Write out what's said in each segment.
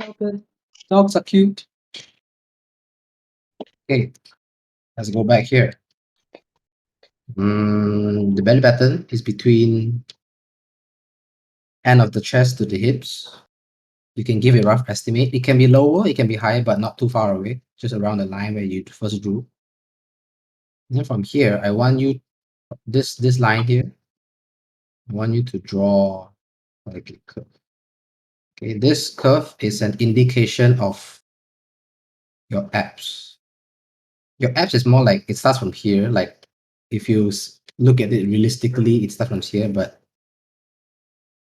open. Dogs are cute. Okay, let's go back here. The belly button is between end of the chest to the hips. You can give a rough estimate. It can be lower, it can be higher, but not too far away, just around the line where you first drew. And then from here, I want you, this line here, I want you to draw like a curve. Okay, this curve is an indication of your abs. Your abs is more like, it starts from here. Like if you look at it realistically, it starts from here, but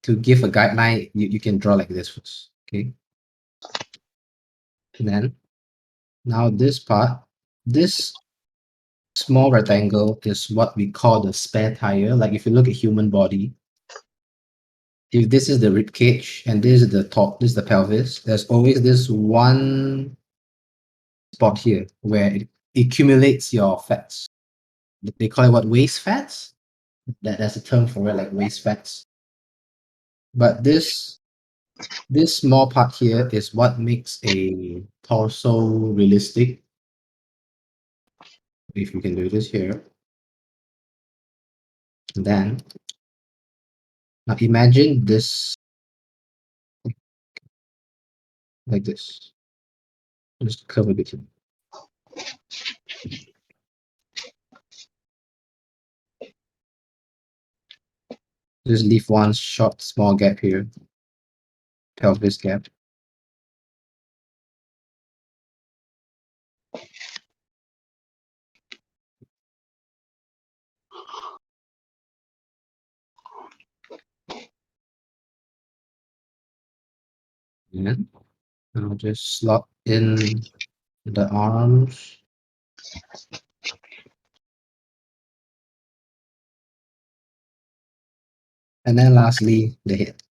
to give a guideline, you can draw like this first, okay? And then, now this part, this small rectangle is what we call the spare tire. Like if you look at human body, if this is the rib cage and this is the top, this is the pelvis, there's always this one spot here where it accumulates your fats. They call it what, waist fats? That's a term for it, like waist fats. But this small part here is what makes a torso realistic. If you can do this here. And then, now imagine this like this. Just curve a bit here. Just leave one short, small gap here. Pelvis gap. And I'll just slot in the arms. And then lastly, the head.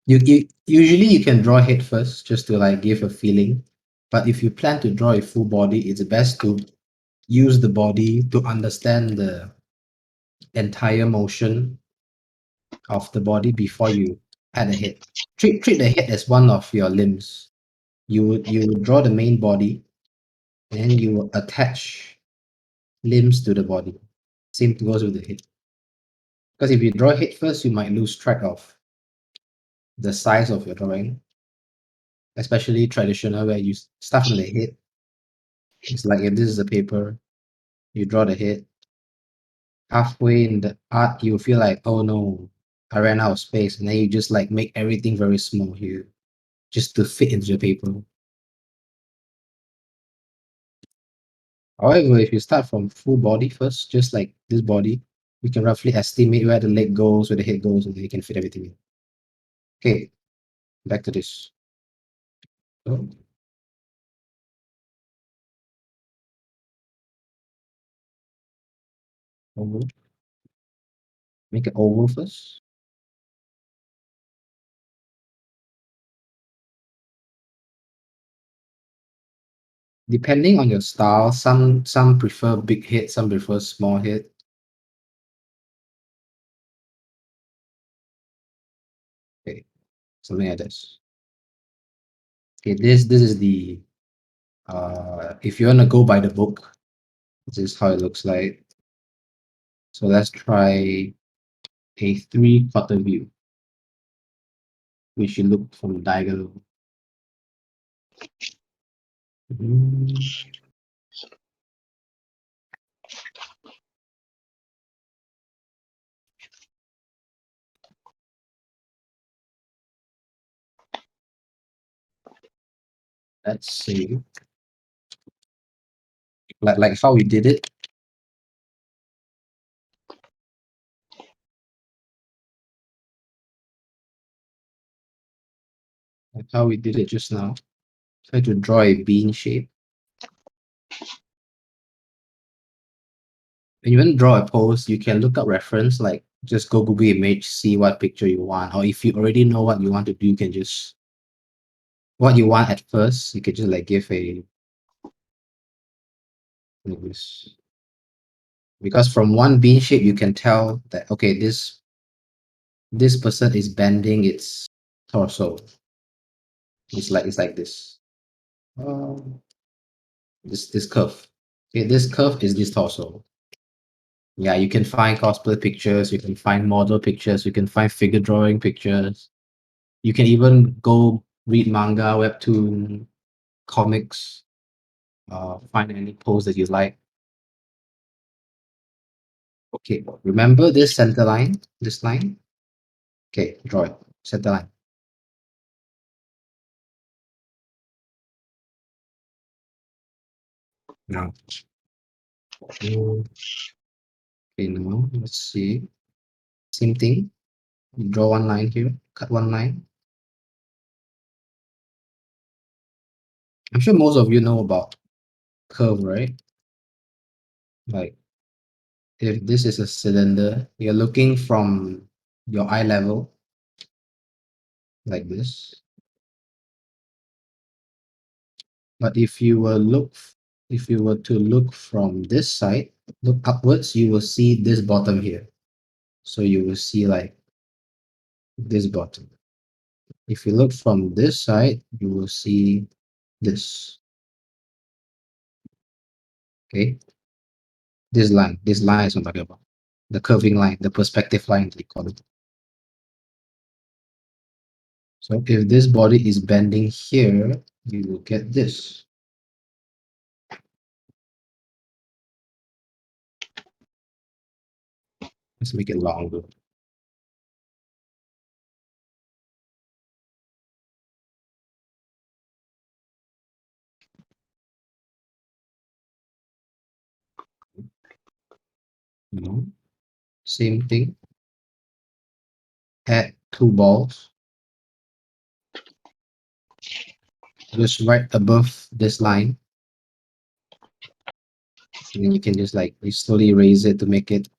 You usually you can draw head first just to like give a feeling. But if you plan to draw a full body, it's best to use the body to understand the entire motion of the body before you add the head. Treat the head as one of your limbs. You would draw the main body, and then you will attach limbs to the body. Same goes with the head. Because if you draw head first, you might lose track of the size of your drawing, especially traditional where you start from the head. It's like if this is a paper, you draw the head. Halfway in the art, you feel like, oh no, I ran out of space, and then you just like make everything very small here, just to fit into the paper. However, if you start from full body first, just like this body, you can roughly estimate where the leg goes, where the head goes, and then you can fit everything in. Okay, back to this. So, oval. Make an oval first. Depending on your style, some prefer big head, some prefer small head. Okay, something like this. Okay, this is the if you want to go by the book, this is how it looks like. So let's try a 3/4 view. We should look from diagonal. Let's see. Like how we did it. Like how we did it just now. Try to draw a bean shape. When you want to draw a pose, you can look up reference, like just go Google image, see what picture you want. Or if you already know what you want to do, you can just what you want at first, you could just like give a like this. Because from one bean shape you can tell that okay, this person is bending its torso. It's like this. Um, this curve. Okay, this curve is this torso. Yeah, you can find cosplay pictures, you can find model pictures, you can find figure drawing pictures. You can even go read manga, webtoon, comics, find any pose that you like. Okay, remember this center line, this line? Okay, draw it, center line. Now, okay, now let's see. Same thing. You draw one line here, cut one line. I'm sure most of you know about curve, right? Like if this is a cylinder, you're looking from your eye level like this. But if you were to look from this side, look upwards, you will see this bottom here. So you will see like this bottom. If you look from this side, you will see this. Okay, this line is what I'm talking about. The curving line, the perspective line, they call it. So if this body is bending here, you will get this. Let's make it longer. No. Same thing. Add two balls just right above this line. And then you can just like you slowly raise it to make it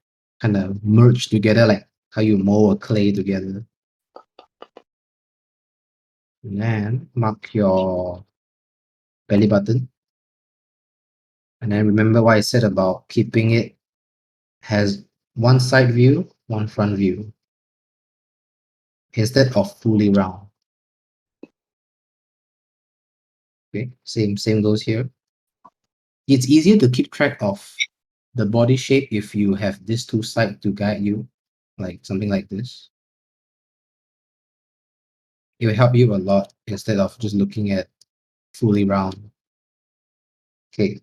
kind of merge together, like how you mold a clay together. And then mark your belly button. And then remember what I said about keeping it has one side view, one front view, instead of fully round. Okay, same goes here. It's easier to keep track of the body shape if you have these two sides to guide you, like something like this. It will help you a lot instead of just looking at fully round. Okay,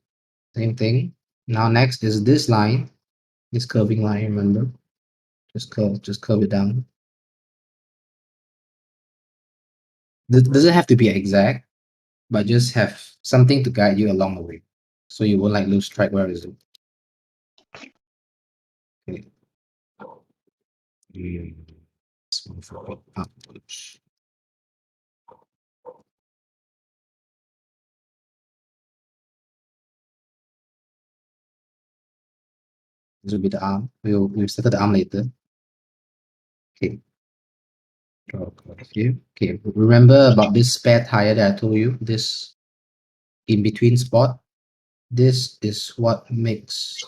same thing. Now next is this line, this curving line, remember? Just curve it down. This doesn't have to be exact, but just have something to guide you along the way. So you won't like lose track where is it. Okay. Let's move forward upwards. This will be the arm. We'll settle the arm later. Okay. Draw a curve here. Okay. Remember about this spare tire that I told you? This in between spot. This is what makes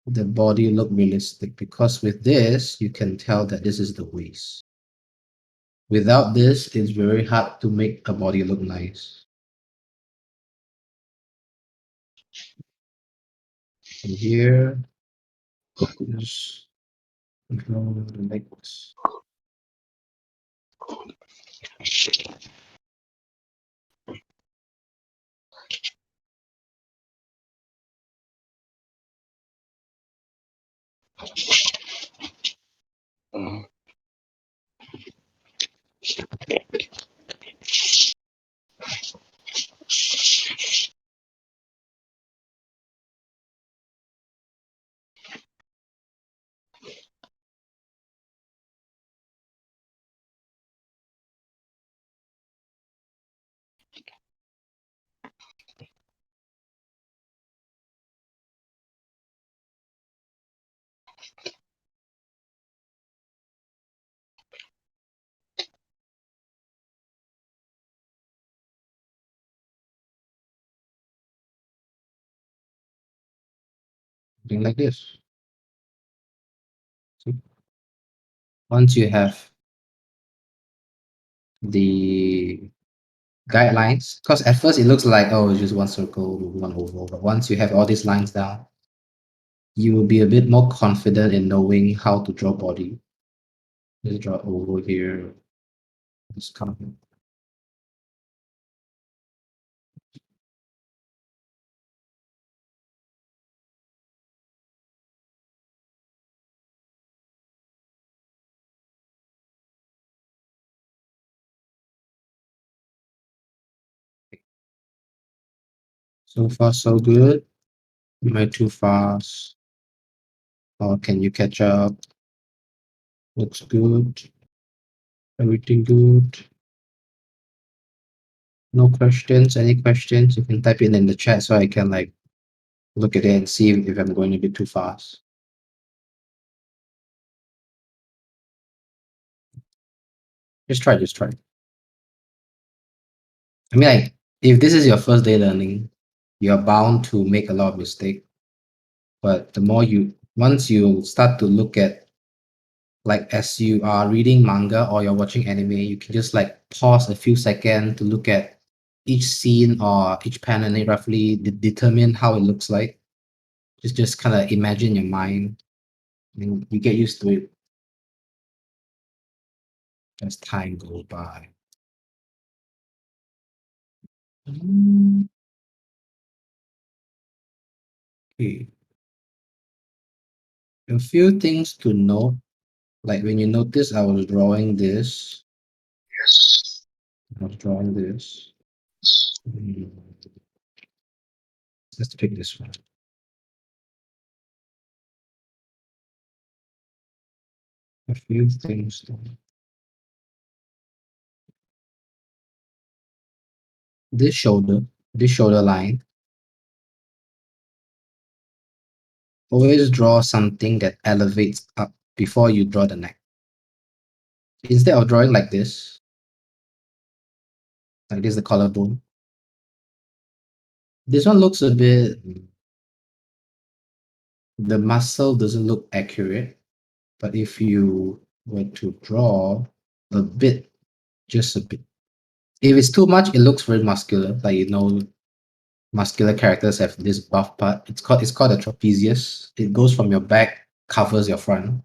the body look realistic, because with this you can tell that this is the waist. Without this, it's very hard to make a body look nice. And here, just control the legs. Something like this. See? Once you have the guidelines. Because at first it looks like, oh, it's just one circle, one oval. But once you have all these lines down, you will be a bit more confident in knowing how to draw body. Just draw oval here. Just come. So far, so good. Am I too fast? Or can you catch up? Looks good. Everything good. No questions? Any questions? You can type it in the chat so I can like look at it and see if I'm going a bit too fast. Just try, just try. I mean, like, if this is your first day learning, you're bound to make a lot of mistakes. But the more once you start to look at, like, as you are reading manga or you're watching anime, you can just like pause a few seconds to look at each scene or each panel and roughly determine how it looks like. Just kind of imagine your mind and you get used to it as time goes by. Okay. A few things to note, like when you notice I was drawing this, I was drawing this. Hmm, let's pick this one. A few things. This shoulder, this shoulder line, always draw something that elevates up before you draw the neck. Instead of drawing like this, the collarbone. This one looks a bit, the muscle doesn't look accurate, but if you were to draw a bit, just a bit. If it's too much, it looks very muscular, like muscular characters have this buff part. It's called a trapezius. It goes from your back, covers your front.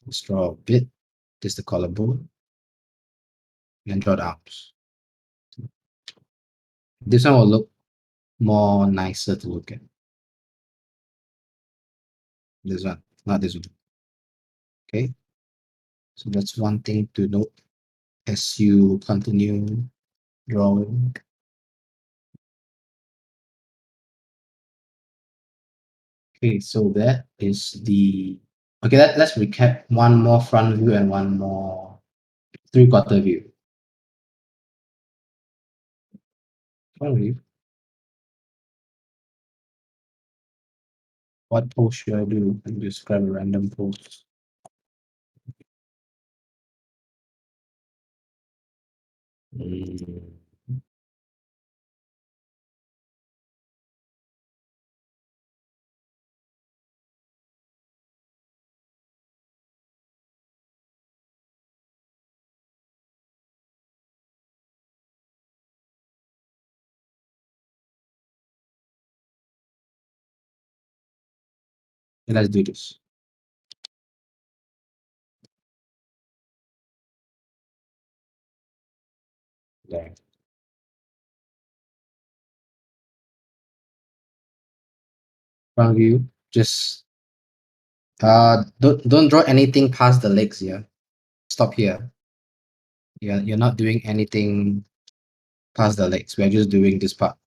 Let's draw a bit. This is the collarbone. And draw the arms. This one will look more nicer to look at. This one, not this one. Okay. So that's one thing to note as you continue drawing. Okay, so that is the okay. Let's recap one more front view and one more three-quarter view. Front view. What pose should I do? I just grab a random pose. Mm. Let's do this. There. Front view. Just don't draw anything past the legs here. Stop here. You're not doing anything past the legs. We're just doing this part.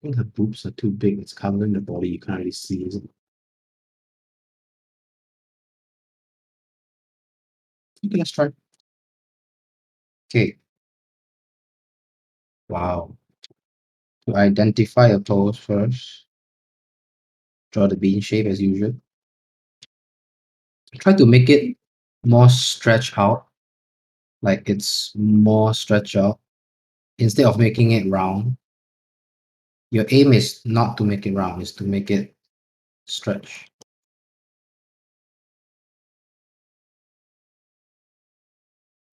I think her boobs are too big. It's covering the body. You can't really see, is it? Okay, let's try. Okay. Wow. To identify a pose first, draw the bean shape as usual. Try to make it more stretched out, like it's more stretched out. Instead of making it round, your aim is not to make it round, is to make it stretch.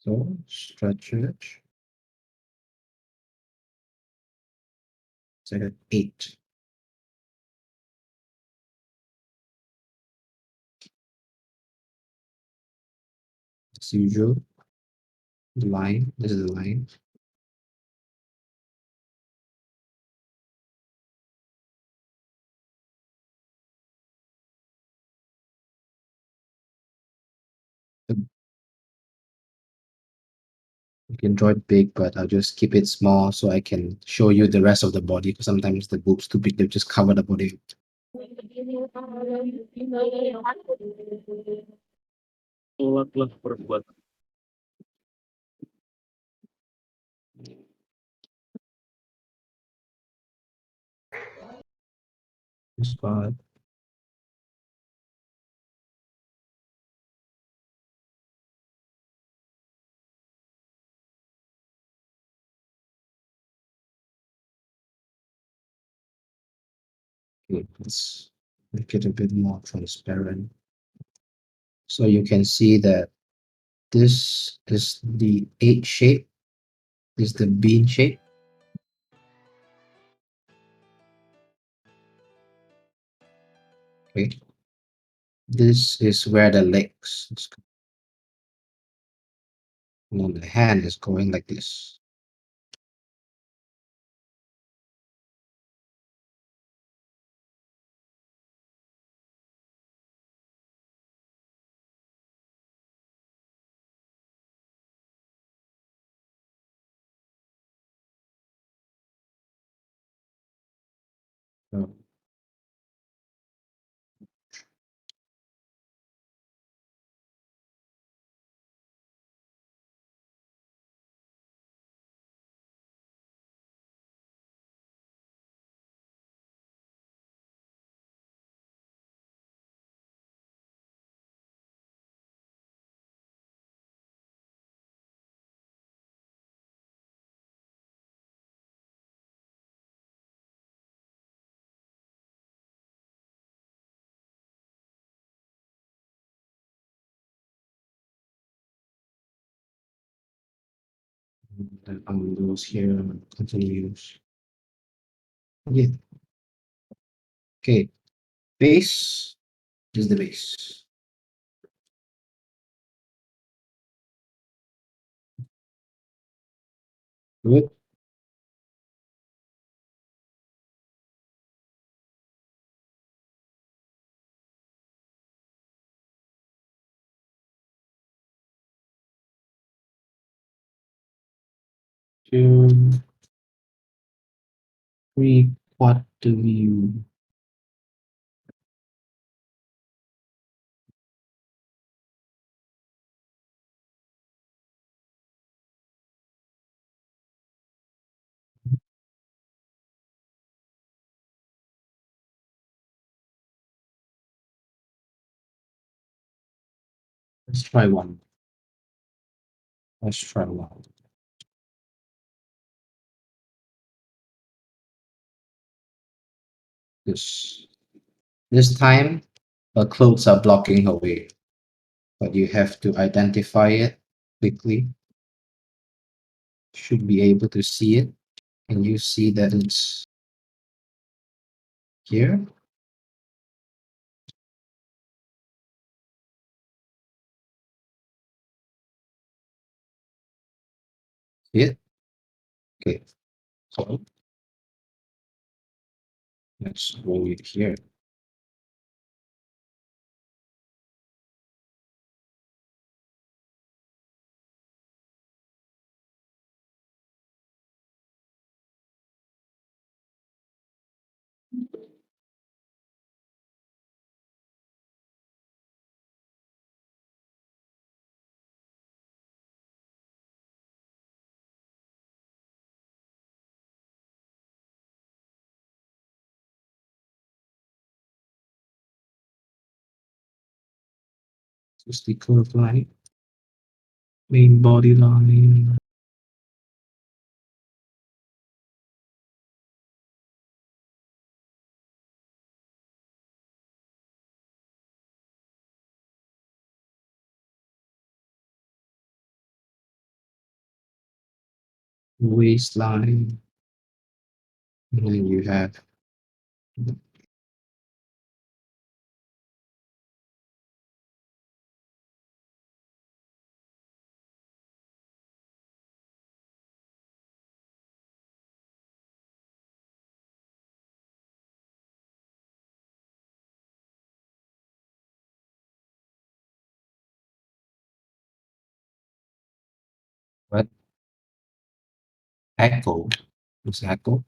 So stretch it. It's like an 8. As usual, the line. This is the line. You can draw it big, but I'll just keep it small so I can show you the rest of the body. Because sometimes the boob's too big, they just cover the body. This part. Okay, let's make it a bit more transparent. So you can see that this is the 8 shape. This is the bean shape. Okay. This is where the legs is, and the hand is going like this. So the arm goes here and continues. Yeah. Okay. Base is the base. Good. Two, three quarter view. Let's try one. Let's try one. This this time clothes are blocking her way, but you have to identify it quickly. Should be able to see it. And you see that it's here. See it? Okay. So let's roll it here. Just the curve line, main body line. waistline, and then you have what echo. What's echo?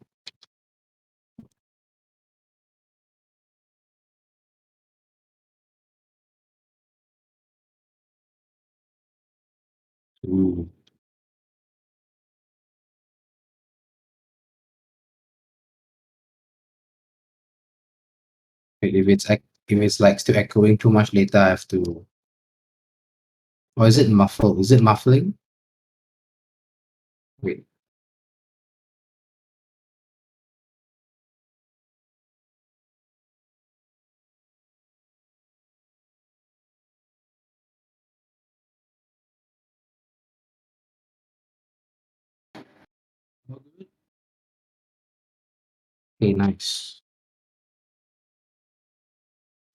Ooh. Wait, if it's like still echoing too much later, I have to. Or is it muffled? Is it muffling? Wait. Okay, nice.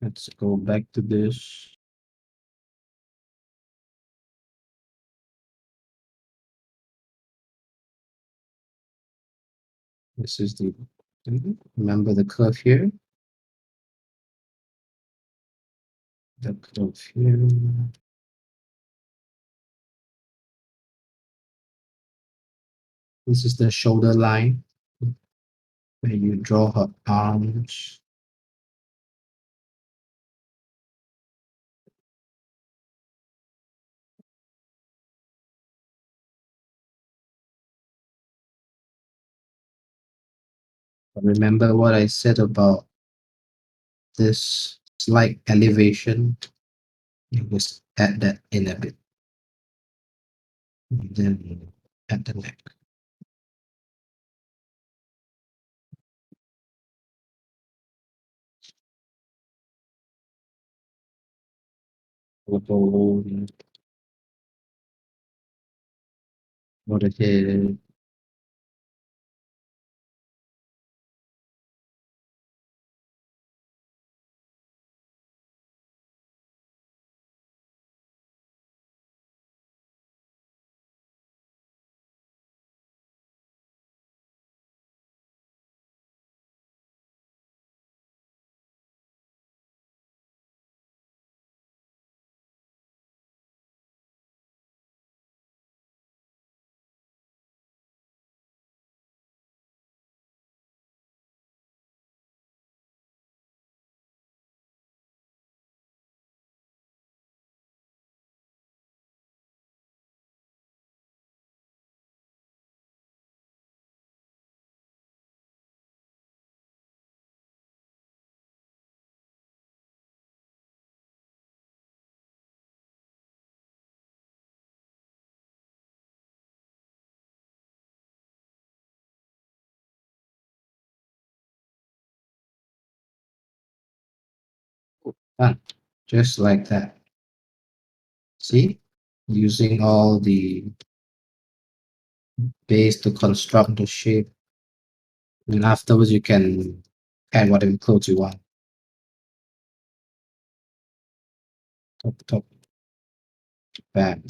Let's go back to this. This is the. Remember the curve here? The curve here. This is the shoulder line where you draw her arms. But remember what I said about this slight elevation. You just add that in a bit. And then at the neck. Collarbone, or the head. Done. Just like that. See? Using all the base to construct the shape. And afterwards you can add whatever clothes you want. Top, top, bam.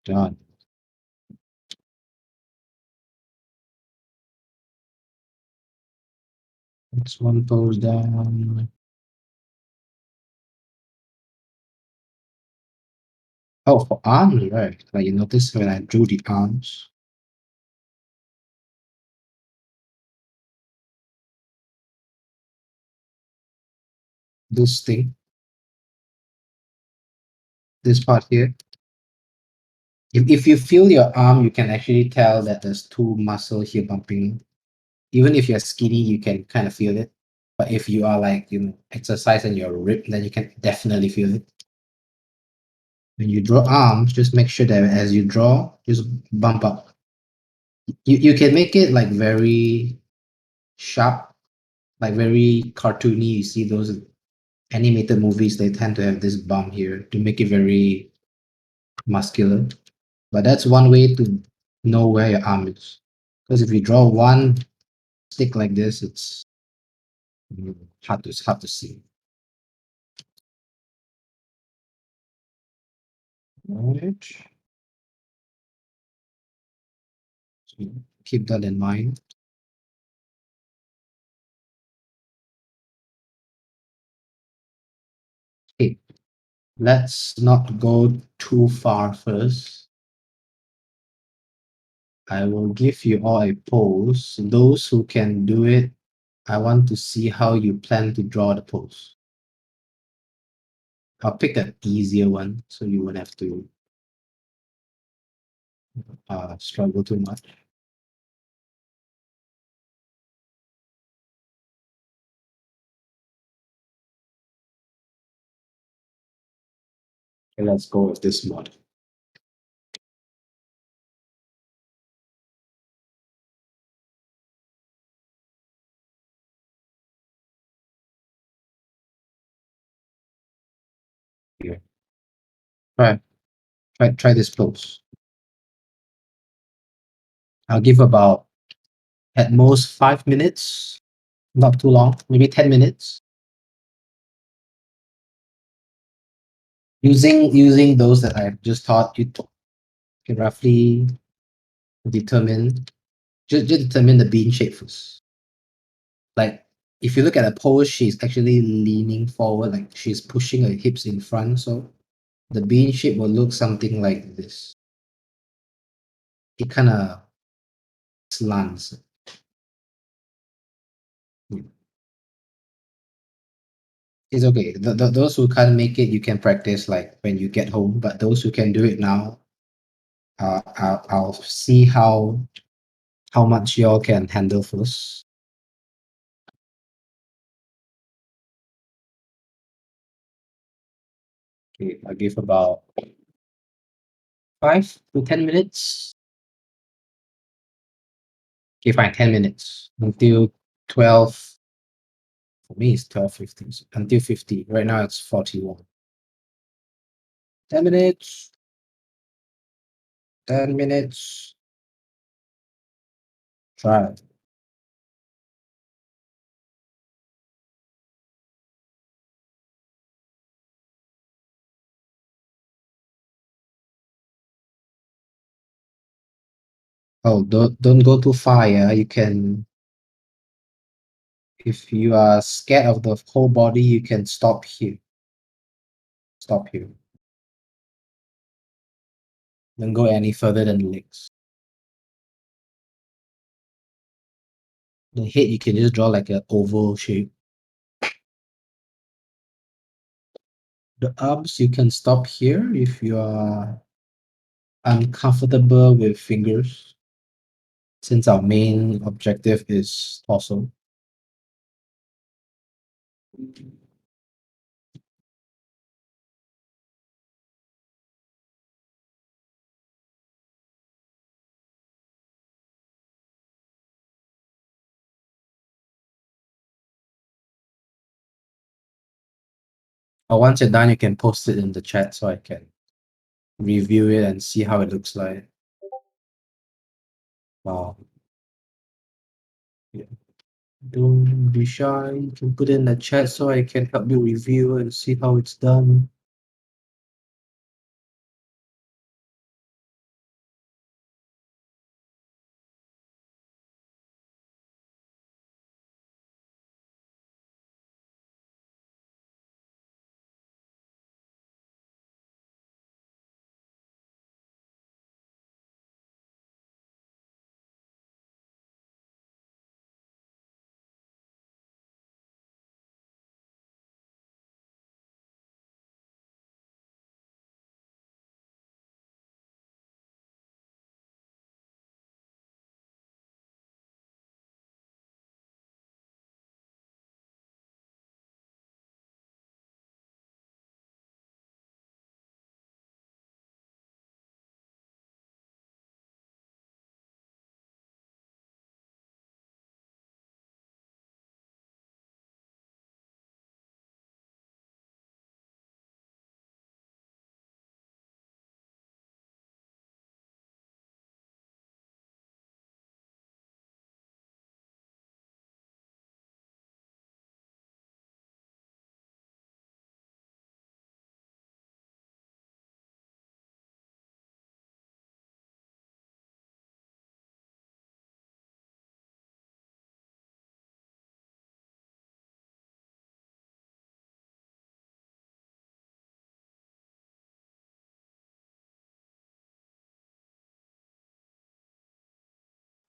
Done. Next one goes down. Oh, for arms, right? Like you notice when I drew the arms, this thing, this part here. If you feel your arm, you can actually tell that there's two muscles here bumping. Even if you're skinny, you can kind of feel it. But if you are like, exercise and you're ripped, then you can definitely feel it. When you draw arms, just make sure that as you draw, just bump up. You can make it like very sharp, like very cartoony. You see those animated movies, they tend to have this bump here to make it very muscular. But that's one way to know where your arm is. Because if you draw one stick like this, it's hard to see. Right. So keep that in mind. Okay, let's not go too far first. I will give you all a pose. Those who can do it, I want to see how you plan to draw the pose. I'll pick an easier one so you won't have to struggle too much. Okay, let's go with this model. Here. Try, try this pose. I'll give about at most 5 minutes, not too long, maybe 10 minutes. Using those that I've just taught you, can roughly determine just determine the bean shape first. Like if you look at a pose, she's actually leaning forward, like she's pushing her hips in front. So the bean shape will look something like this. It kind of slants. Yeah. It's okay. Those who can't make it, you can practice like when you get home. But those who can do it now, I'll see how much y'all can handle first. Okay, I'll give about 5 to 10 minutes. Okay, fine, 10 minutes until 12. For me, it's 12:50. So until 50. Right now, it's 41. 10 minutes. 10 minutes. Try. Oh, don't go too far. Yeah, you can. If you are scared of the whole body, you can stop here. Stop here. Don't go any further than the legs. The head, you can just draw like an oval shape. The arms, you can stop here if you are uncomfortable with fingers, since our main objective is torso. Or once you're done, you can post it in the chat so I can review it and see how it looks like. Wow. Yeah. Don't be shy. You can put it in the chat so I can help you review and see how it's done.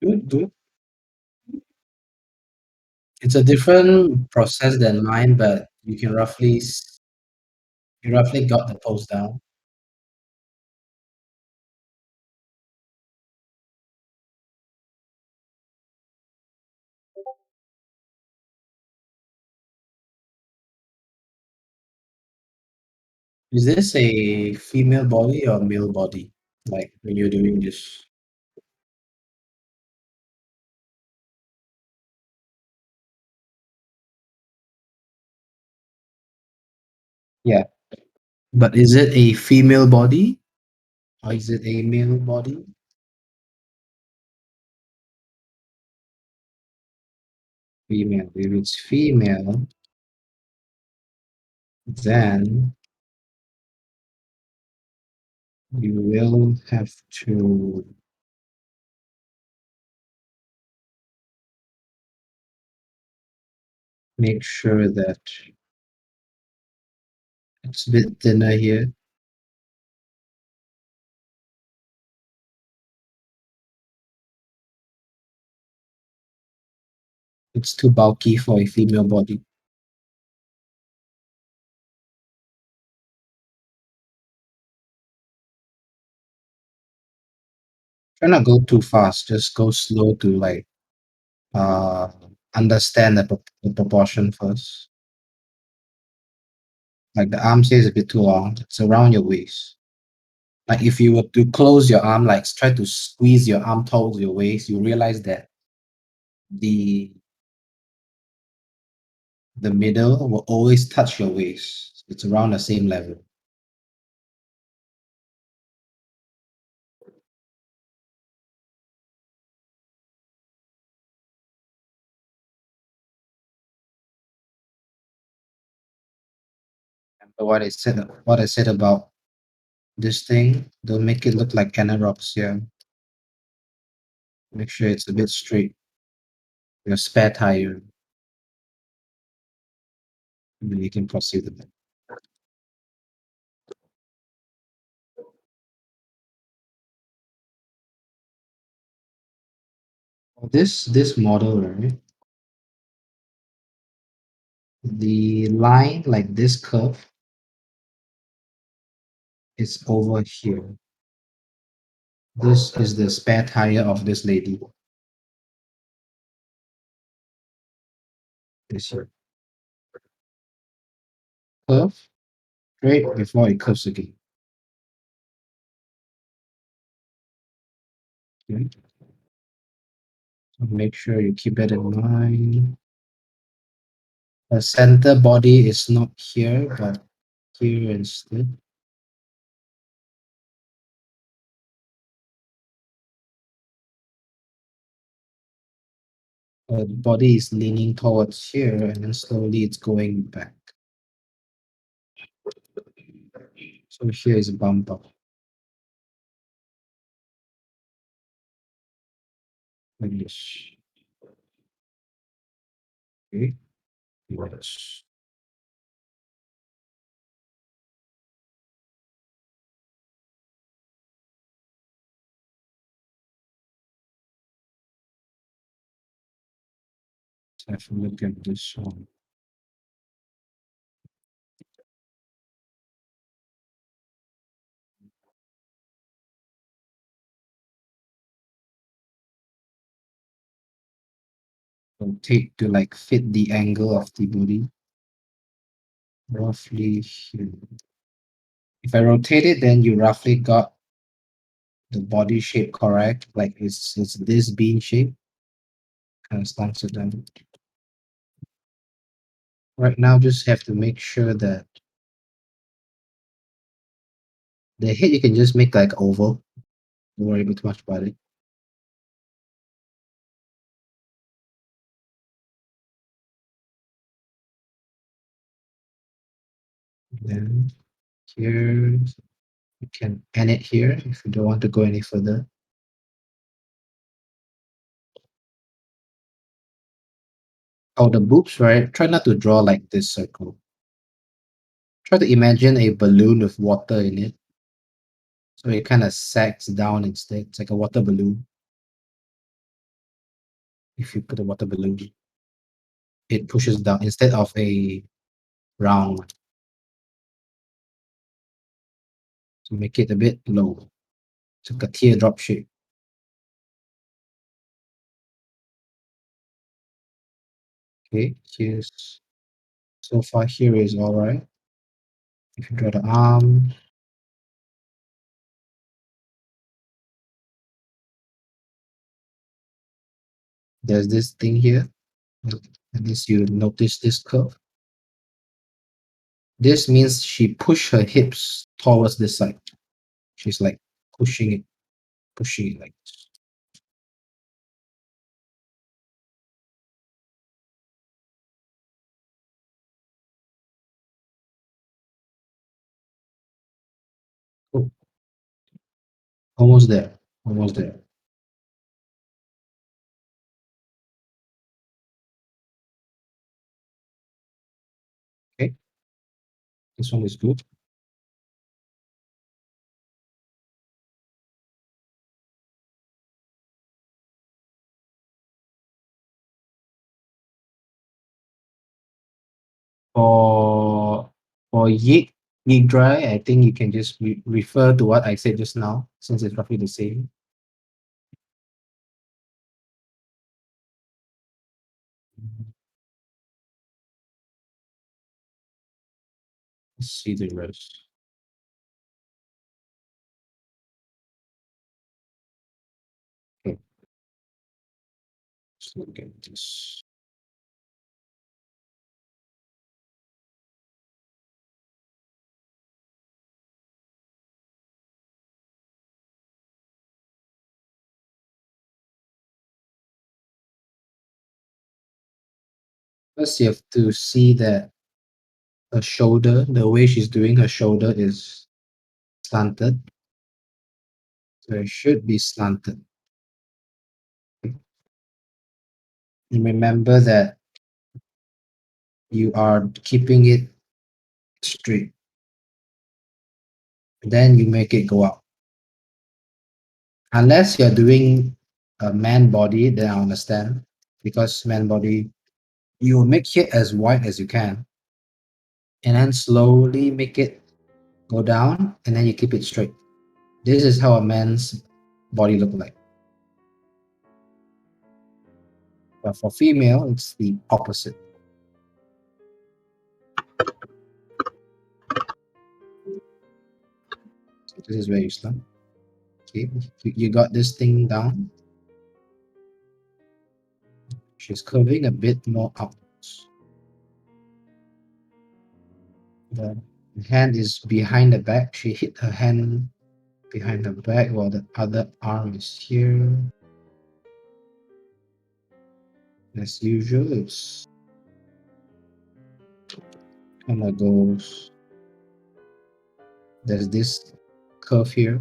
Good, good. It's a different process than mine, but you roughly got the pose down. Is this a female body or male body? Like when you're doing this? Yeah. But is it a female body or is it a male body? Female. If it's female, then you will have to make sure that it's a bit thinner here. It's too bulky for a female body. Try not go too fast. Just go slow to like uh understand the proportion first. Like the arms here is a bit too long. It's around your waist. Like if you were to close your arm, like try to squeeze your arm towards your waist, you realize that the the middle will always touch your waist. It's around the same level. But what I said about this thing, don't make it look like anorexia. Make sure it's a bit straight. Your spare tire, and then you can proceed with it. This model, right? The line like this curve is over here. This is the spare tire of this lady. This here. Curve straight before it curves again. Okay. So make sure you keep that in mind. The center body is not here, but here instead. The body is leaning towards here, and then slowly it's going back. So here is a bump up, like this. Okay. Yes. Let's have a look at this one. Rotate to like fit the angle of the body. Roughly here. If I rotate it, then you roughly got the body shape correct. Like it's this bean shape. Kind of stunts it down. Right now, just have to make sure that the head you can just make like oval. Don't worry too much about it. Then here you can end it here if you don't want to go any further. Oh, the boobs, right? Try not to draw like this circle. Try to imagine a balloon with water in it. So it kind of sags down instead. It's like a water balloon. If you put a water balloon, it pushes down instead of a round one. So make it a bit low. It's like a teardrop shape. Okay, here's so far here is all right. If you draw the arm, there's this thing here. At least you notice this curve. This means she pushed her hips towards this side. She's like pushing it like this. Oh, almost there. Almost there. Okay, this one is good. For Yig dry, I think you can just refer to what I said just now, since it's roughly the same. Let's see the rest. Okay, let's look at this. First, you have to see that her shoulder, the way she's doing her shoulder is slanted. So it should be slanted. And remember that you are keeping it straight. Then you make it go up. Unless you're doing a man body, then I understand. Because man body, you will make it as wide as you can. And then slowly make it go down. And then you keep it straight. This is how a man's body look like. But for female, it's the opposite. So this is where you start. Okay, you got this thing down. She's curving a bit more upwards. The hand is behind the back. She hit her hand behind her back while the other arm is here. As usual, it's kind of goes. There's this curve here.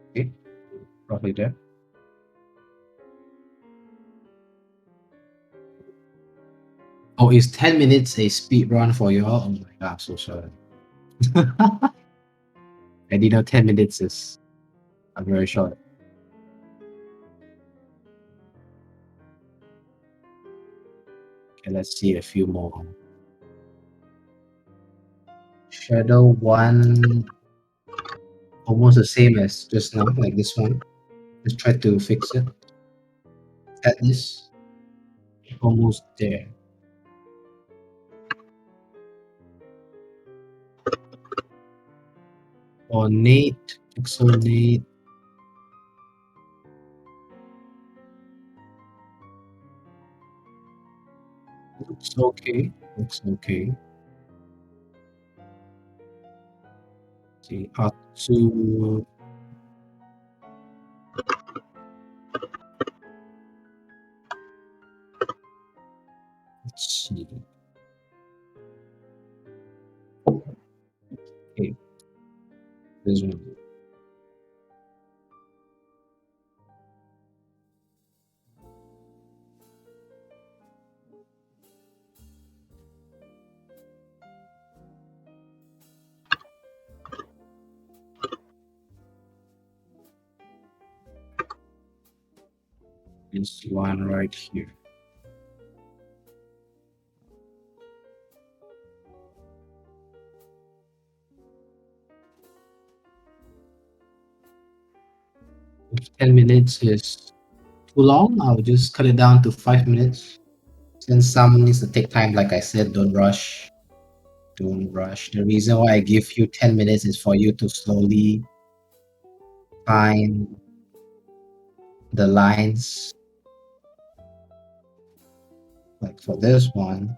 Okay, roughly there. Oh, is 10 minutes a speed run for you all? Oh my god, I'm so sorry. I didn't know 10 minutes is a very short. Okay, let's see a few more. Shadow one, almost the same as just now, like this one. Let's try to fix it. At this, almost there. Ornate, pixelate. Looks okay. Looks okay. See, Atsu. Let's see. Okay, this one. This one right here. If 10 minutes is too long, I'll just cut it down to 5 minutes. Since some needs to take time, like I said, don't rush. Don't rush. The reason why I give you 10 minutes is for you to slowly find the lines. Like for this one,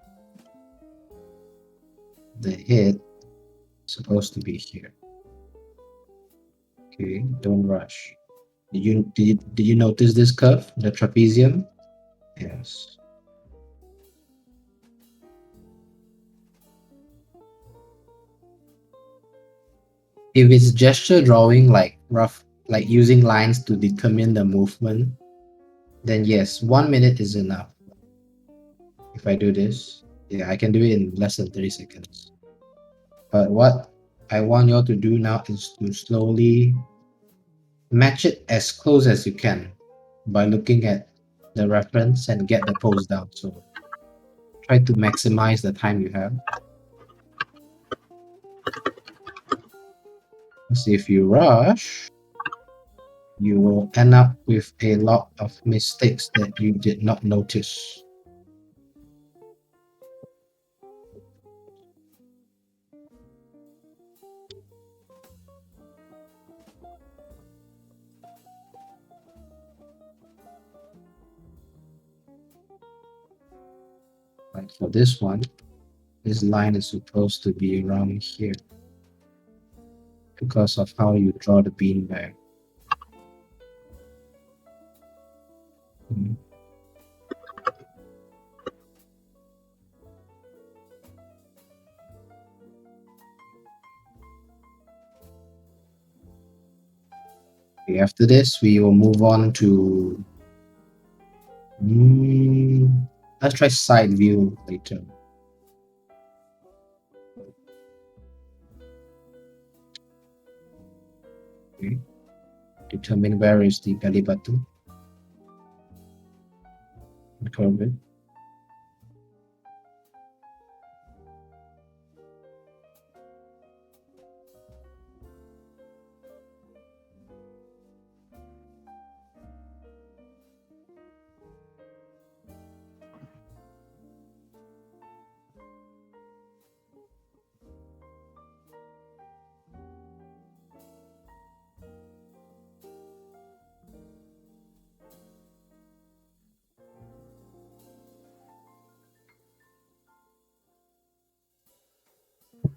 the hit is supposed to be here. Okay, don't rush. Did you notice this curve, the trapezium? Yes. If it's gesture drawing, like rough, like using lines to determine the movement, then yes, 1 minute is enough. If I do this, yeah, I can do it in less than 30 seconds. But what I want you all to do now is to slowly match it as close as you can by looking at the reference and get the pose down. So try to maximize the time you have. Because if you rush, you will end up with a lot of mistakes that you did not notice. Like for this one, this line is supposed to be around here because of how you draw the beanbag. Mhm. Okay, after this, we will move on to. Let's try side view later. Okay. Determine where is the belly button. And curve it.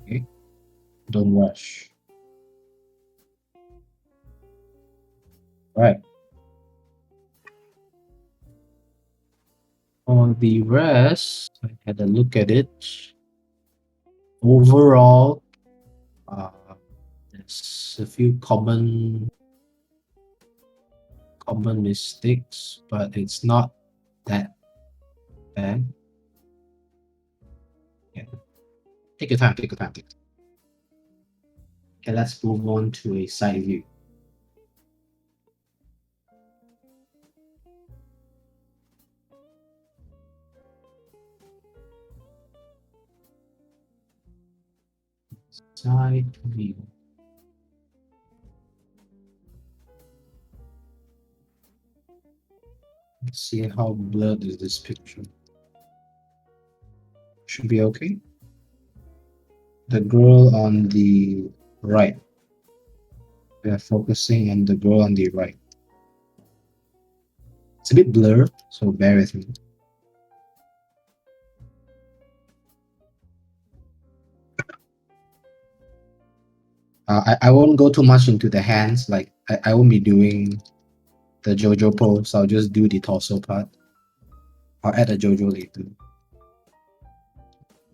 Okay. Don't rush. Right. On the rest, I had a look at it. Overall, there's a few common mistakes, but it's not that bad. Yeah. Take your time, take your time. Okay, let's move on to a side view. Side view. Let's see how blurred is this picture. Should be okay. The girl on the right. We are focusing on the girl on the right. It's a bit blurred, so bear with me. I won't go too much into the hands. Like I won't be doing the JoJo pose. I'll just do the torso part. I'll add a JoJo later.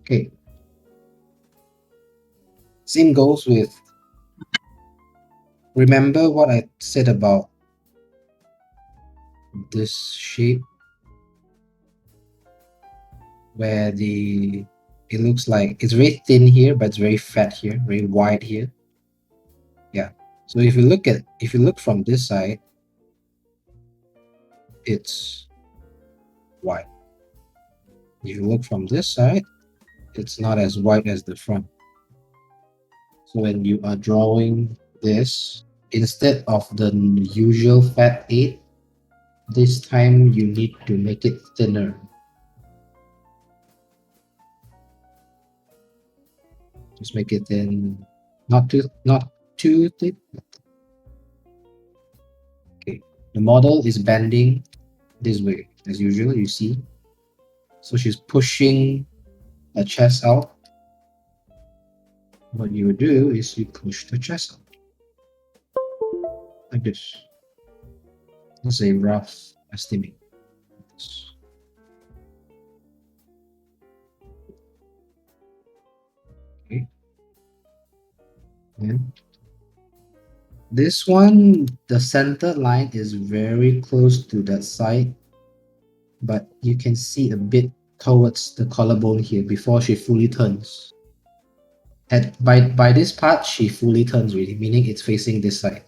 Okay. Same goes with. Remember what I said about this shape, where it looks like it's very thin here, but it's very fat here, very wide here. Yeah. So if you look from this side, it's white. If you look from this side, it's not as white as the front. So when you are drawing this, instead of the usual fat 8, this time you need to make it thinner. Just make it thin, not too thick. Okay. The model is bending this way, as usual, you see. So she's pushing her chest out. What you do is you push the chest out. Like this. This is a rough estimate. Okay. And this one, the center line is very close to that side, but you can see a bit towards the collarbone here before she fully turns. By this part, she fully turns really, meaning it's facing this side.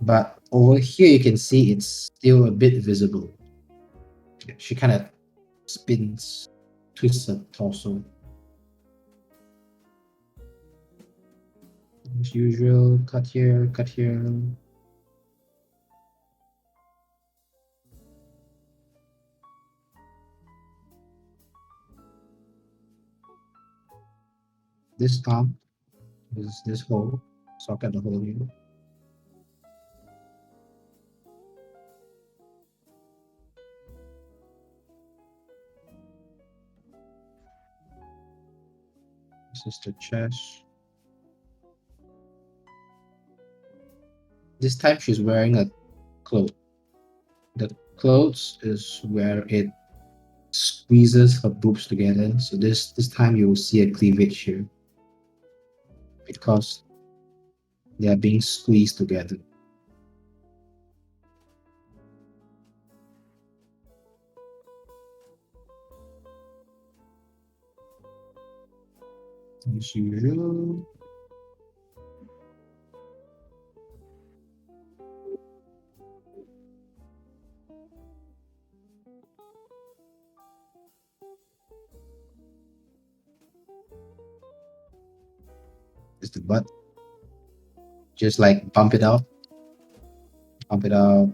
But over here, you can see it's still a bit visible. She kind of spins, twists her torso. As usual, cut here, cut here. This arm is this hole, socket the hole here. This is the chest. This time she's wearing a cloth. The clothes is where it squeezes her boobs together. So this time you will see a cleavage here because they are being squeezed together. As usual. Is the butt. Just like bump it out. Bump it out.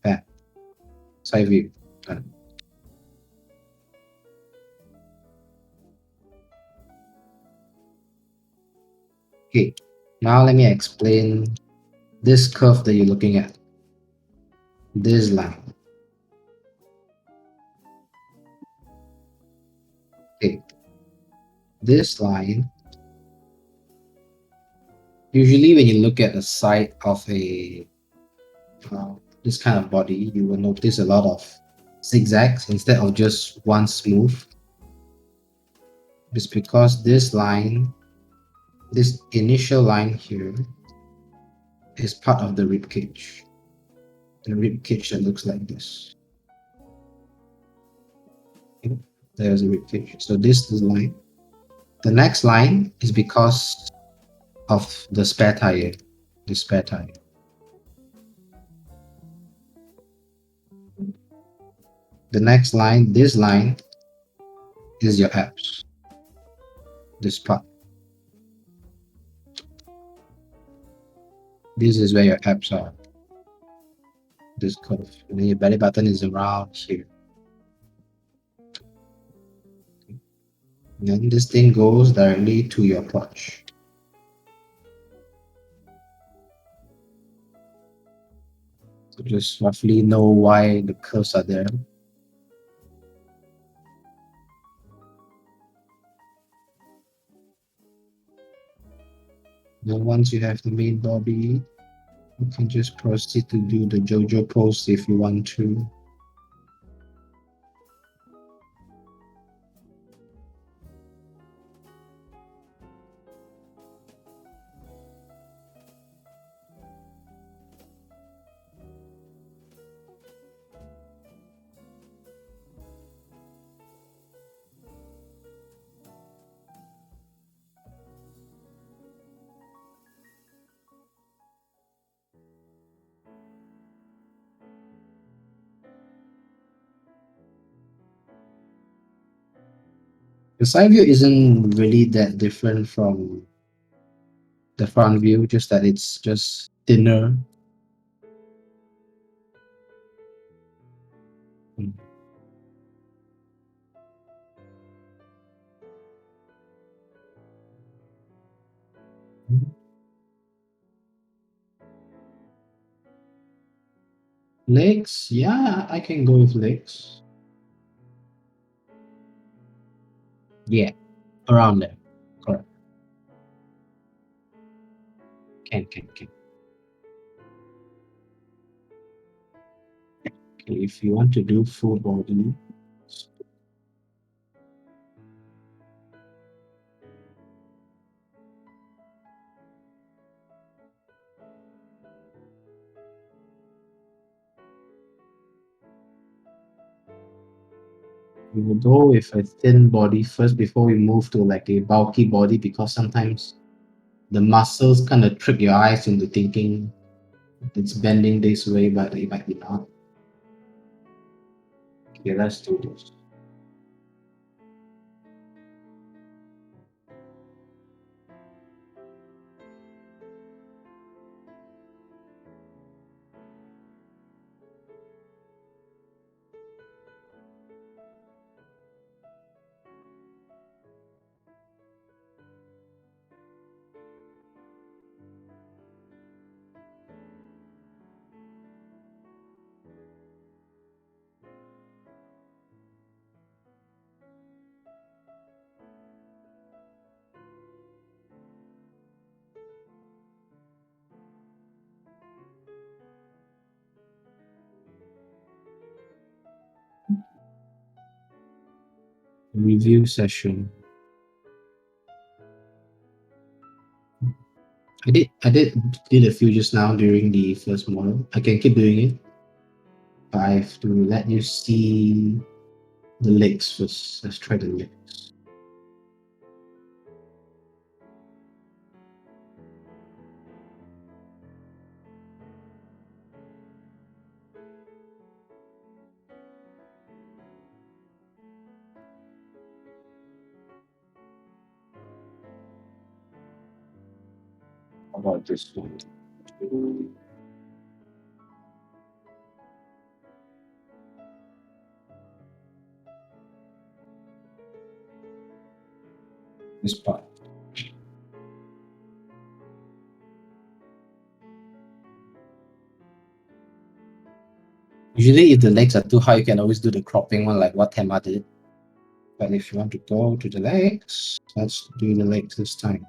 Back. Side view. Done. Okay. Now let me explain this curve that you're looking at. This line. Okay. This line, usually when you look at the side of a this kind of body, you will notice a lot of zigzags instead of just one smooth. It's because this line, this initial line here, is part of the rib cage. The rib cage that looks like this. Okay. There's a rib cage. So this is the line. The next line is because of the spare tire. The spare tire. The next line, this line, is your abs. This part. This is where your abs are. This curve. And then your belly button is around here. And then this thing goes directly to your crotch. So just roughly know why the curves are there. Then once you have the main body, you can just proceed to do the JoJo pose if you want to. The side view isn't really that different from the front view, just that it's just thinner. Mm. Legs, yeah, I can go with legs. Yeah, around there. Correct. Can. Okay, if you want to do full body, we will go with a thin body first before we move to like a bulky body because sometimes the muscles kind of trick your eyes into thinking it's bending this way, but it might be not. Okay, let's do this. Review session. I did a few just now during the first model. I can keep doing it, but I have to let you see the legs first. Let's try the legs. How about this one? This part. Usually, if the legs are too high, you can always do the cropping one like what Tema did. But if you want to go to the legs, let's do the legs this time.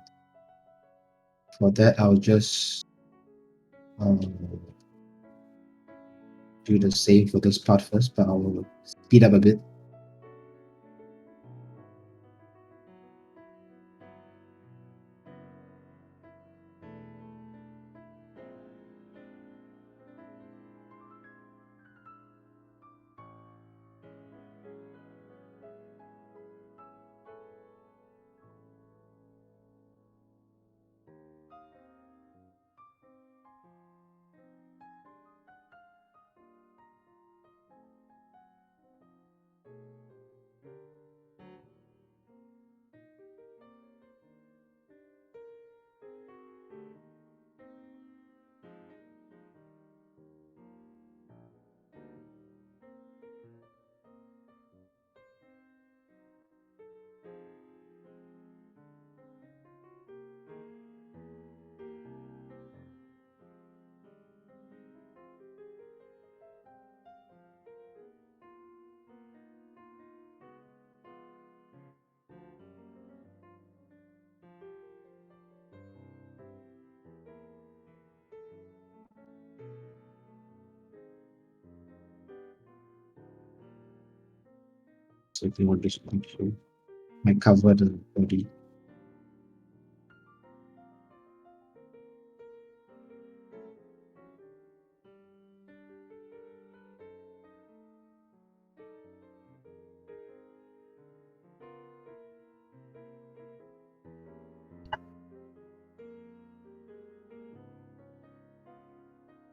For that, I'll just um, do the same for this part first, but I'll speed up a bit. So if you want this picture, I cover the body.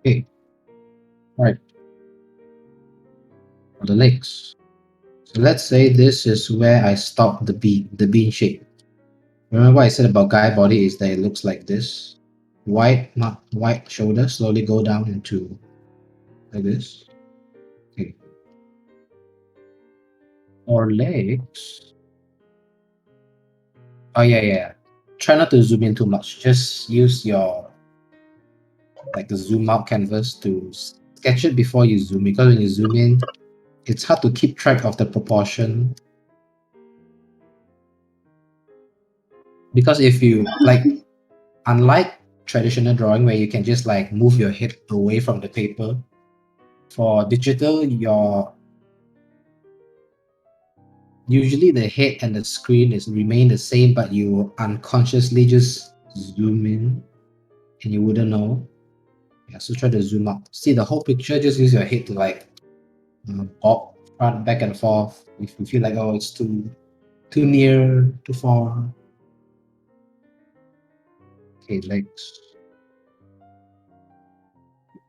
Okay, all right. For the legs. So let's say this is where I stop the bean shape. Remember what I said about guy body is that it looks like this. White shoulder slowly go down into like this. Okay. Or legs. Oh yeah. Try not to zoom in too much. Just use your like the zoom out canvas to sketch it before you zoom, because when you zoom in, it's hard to keep track of the proportion. Because if you like, unlike traditional drawing where you can just like move your head away from the paper, for digital, your usually the head and the screen is remain the same, but you unconsciously just zoom in and you wouldn't know. Yeah, so try to zoom out. See the whole picture, just use your head to like bob front, back and forth. If you feel like, oh, it's too near, too far. Okay, legs.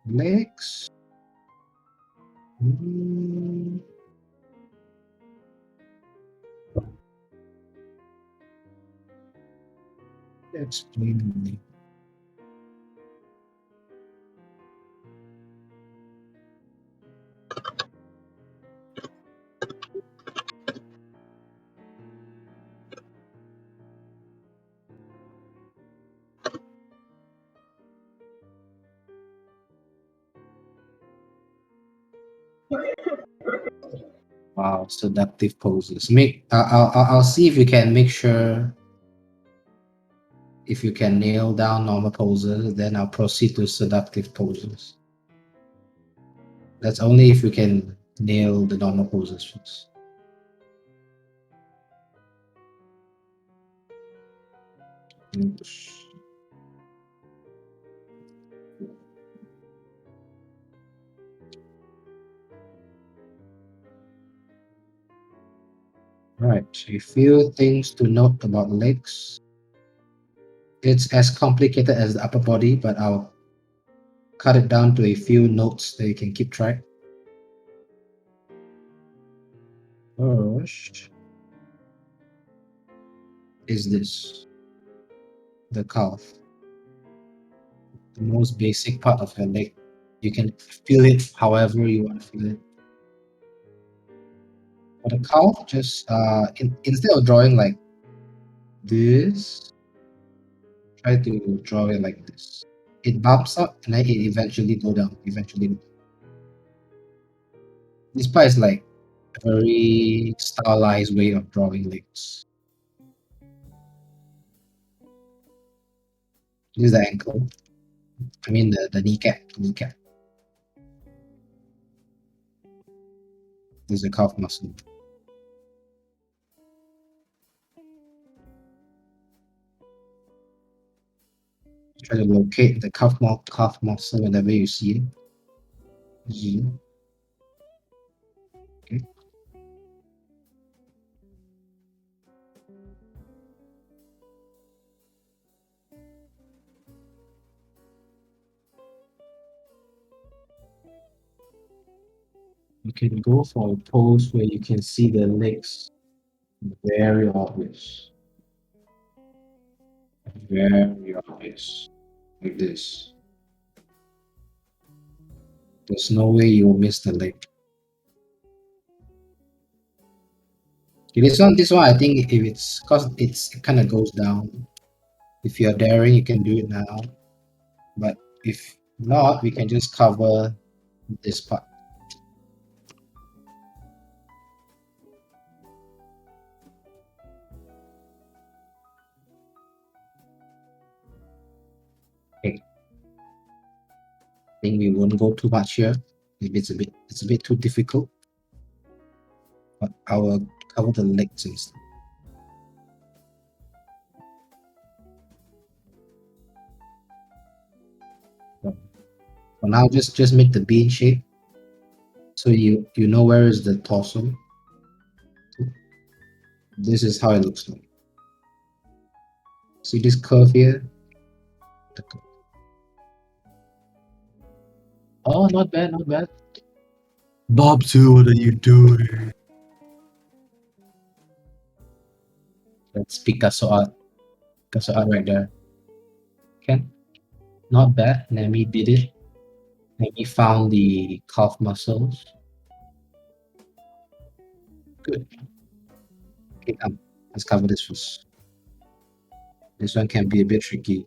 Legs. Mm, explain. Wow, seductive poses. I'll see if you can make sure if you can nail down normal poses, then I'll proceed to seductive poses. That's only if you can nail the normal poses first. Right, so a few things to note about legs. It's as complicated as the upper body, but I'll cut it down to a few notes that you can keep track. First is this, the calf, the most basic part of your leg. You can feel it however you want to feel it. For the calf, just instead of drawing like this, try to draw it like this. It bumps up and then it eventually go down. Eventually, this part is like a very stylized way of drawing legs. This is the ankle. I mean the kneecap. Kneecap. This is the calf muscle. Try to locate the calf muscle whenever you see it. Zoom. Okay. You can go for a pose where you can see the legs very obvious. Very obvious. Like this. There's no way you will miss the leg. Okay, this one, I think if it's because it kind of goes down. If you're daring, you can do it now. But if not, we can just cover this part. Okay. I think we won't go too much here. Maybe it's a bit too difficult. But I will cover the legs instead. For now, just make the bean shape. So you know where is the torso. This is how it looks like. See this curve here? Oh, not bad, not bad. Bob, too, what are you doing? That's Picasso art. Picasso art right there. Okay, not bad. Let me did it. Let me found the calf muscles. Good. Okay, let's cover this first. This one can be a bit tricky.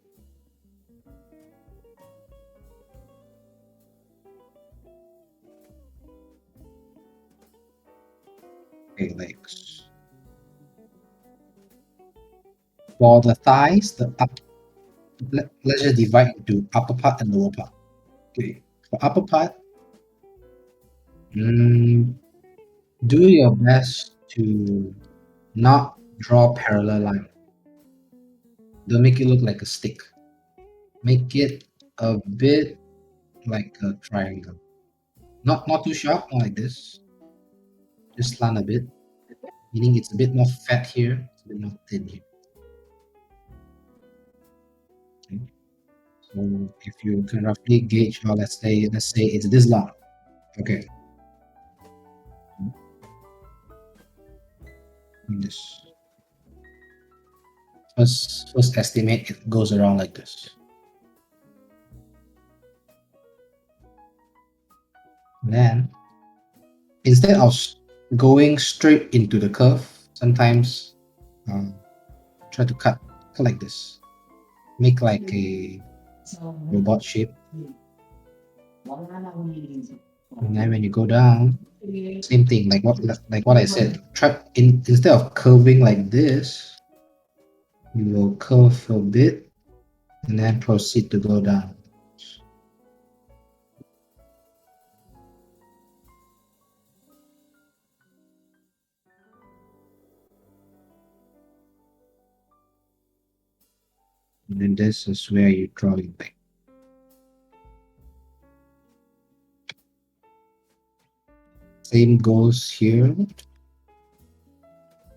Okay, legs. For the thighs, let's just divide into upper part and lower part. Okay. For upper part, mm, do your best to not draw parallel line. Don't make it look like a stick. Make it a bit like a triangle. Not too sharp, not like this. Just slant a bit, meaning it's a bit more fat here, it's a bit more thin here. Okay. So if you can roughly gauge, or let's say it's this long. Okay. Like this. First estimate it goes around like this. Then instead of going straight into the curve, sometimes try to cut like this. Make like a robot shape. And then when you go down, same thing, like what I said. Try instead of curving like this, you will curve a bit and then proceed to go down. And then this is where you draw it back. Same goes here.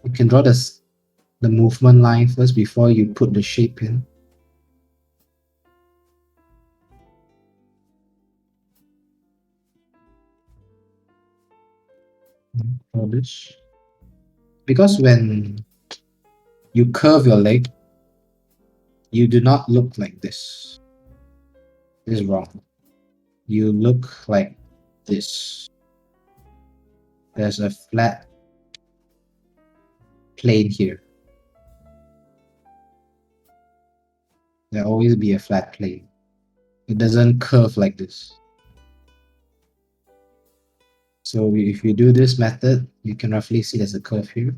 You can draw the movement line first before you put the shape in. Draw this. Because when you curve your leg, you do not look like this. This is wrong. You look like this. There's a flat plane here. There'll always be a flat plane. It doesn't curve like this. So if you do this method, you can roughly see there's a curve here.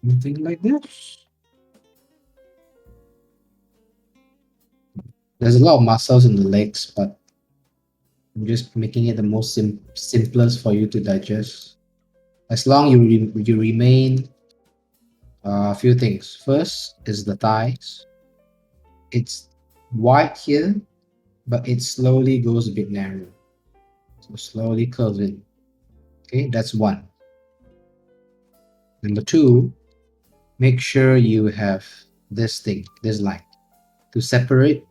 Something like this. There's a lot of muscles in the legs, but I'm just making it the most simplest for you to digest. As long you remain a few things. First is the thighs. It's wide here, but it slowly goes a bit narrow. So slowly curve in. Okay, that's one. Number two, make sure you have this thing, this line, to separate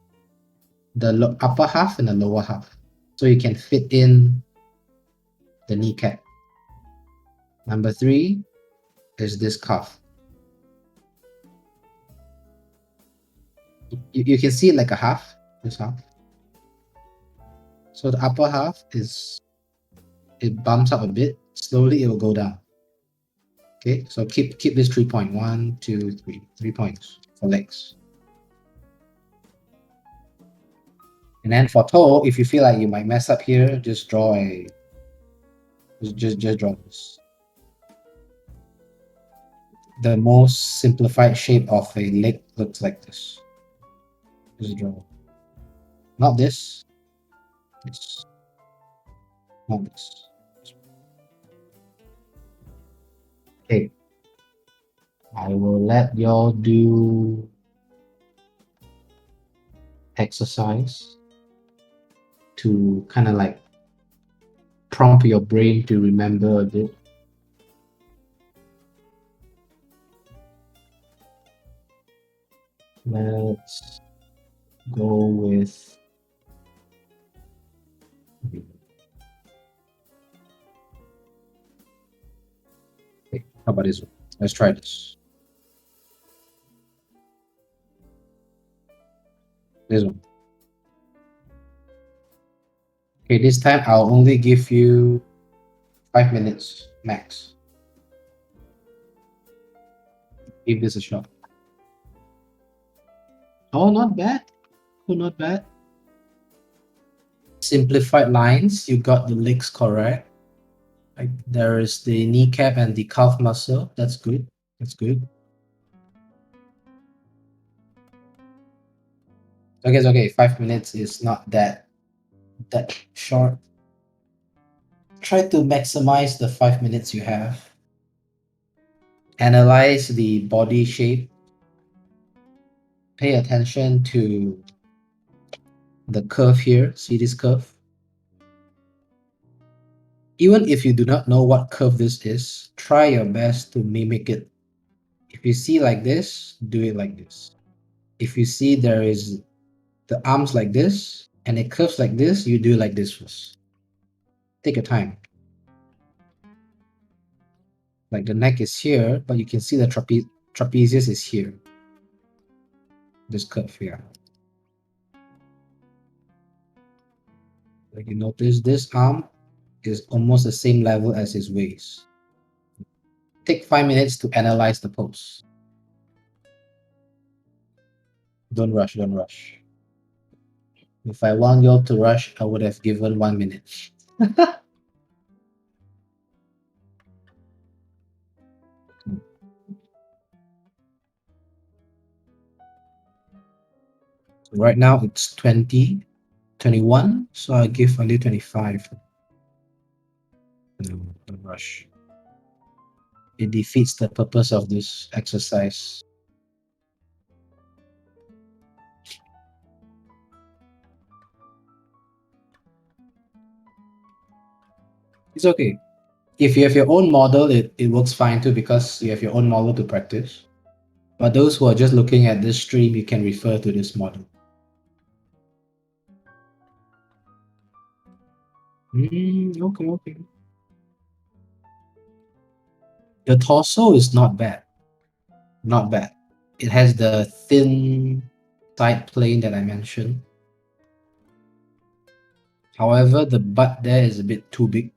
the upper half and the lower half, so you can fit in the kneecap. Number three is this cuff. You can see it like a half, this half. So the upper half it bumps up a bit. Slowly it will go down. Okay, so keep this 3 point. 1, 2, 3. 3 points for legs. And then for toe, if you feel like you might mess up here, just draw a just draw this. The most simplified shape of a leg looks like this. Just draw. Not this. This. Not this. Okay. I will let y'all do exercise to kind of like prompt your brain to remember a bit. Let's go with. Okay, how about this one? Let's try this. This one. Okay, this time I'll only give you 5 minutes max. Give this a shot. Oh, not bad. Oh, not bad. Simplified lines. You got the legs correct. Like there is the kneecap and the calf muscle. That's good. That's good. Okay, it's okay. 5 minutes is not that short. Try to maximize the 5 minutes you have. Analyze the body shape. Pay attention to the curve here. See this curve? Even if you do not know what curve this is, try your best to mimic it. If you see like this, do it like this. If you see there is the arms like this and it curves like this, you do like this first. Take your time. Like the neck is here, but you can see the trapezius is here. This curve here. Like you notice this arm is almost the same level as his waist. Take 5 minutes to analyze the pose. Don't rush, don't rush. If I want you all to rush, I would have given 1 minute. Right now it's 20, 21, so I give only 25. No, don't rush. It defeats the purpose of this exercise. It's okay. If you have your own model, it works fine too because you have your own model to practice. But those who are just looking at this stream, you can refer to this model. Okay, okay. The torso is not bad. Not bad. It has the thin side plane that I mentioned. However, the butt there is a bit too big.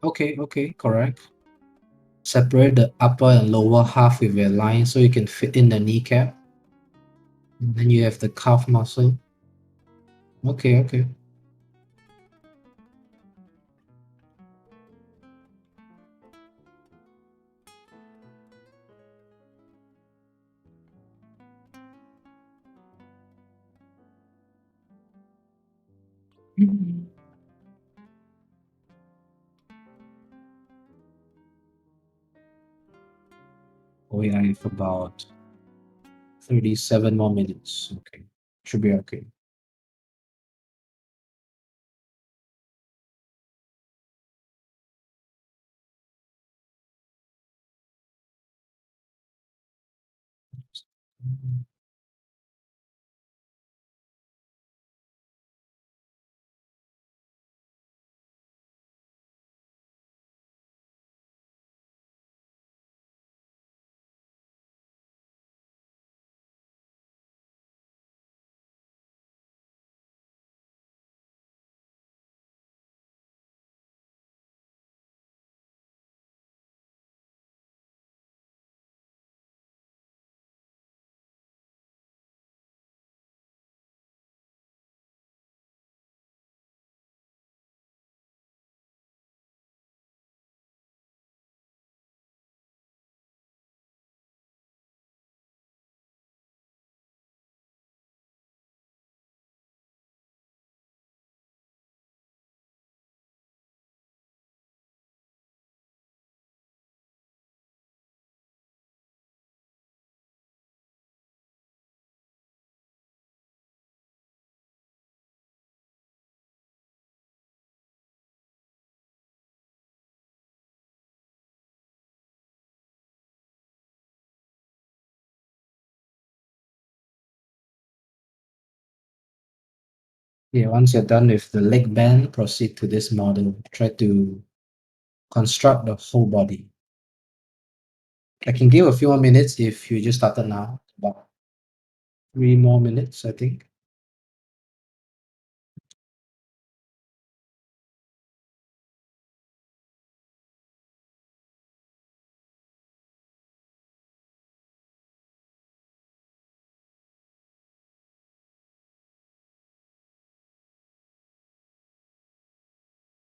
Okay, okay, correct. Separate the upper and lower half with a line so you can fit in the kneecap. And then you have the calf muscle. Okay, okay. We have about 37 more minutes. Okay, should be okay. Yeah, once you're done with the leg band, proceed to this model. Try to construct the whole body. I can give a few more minutes if you just started now. About 3 more minutes, I think.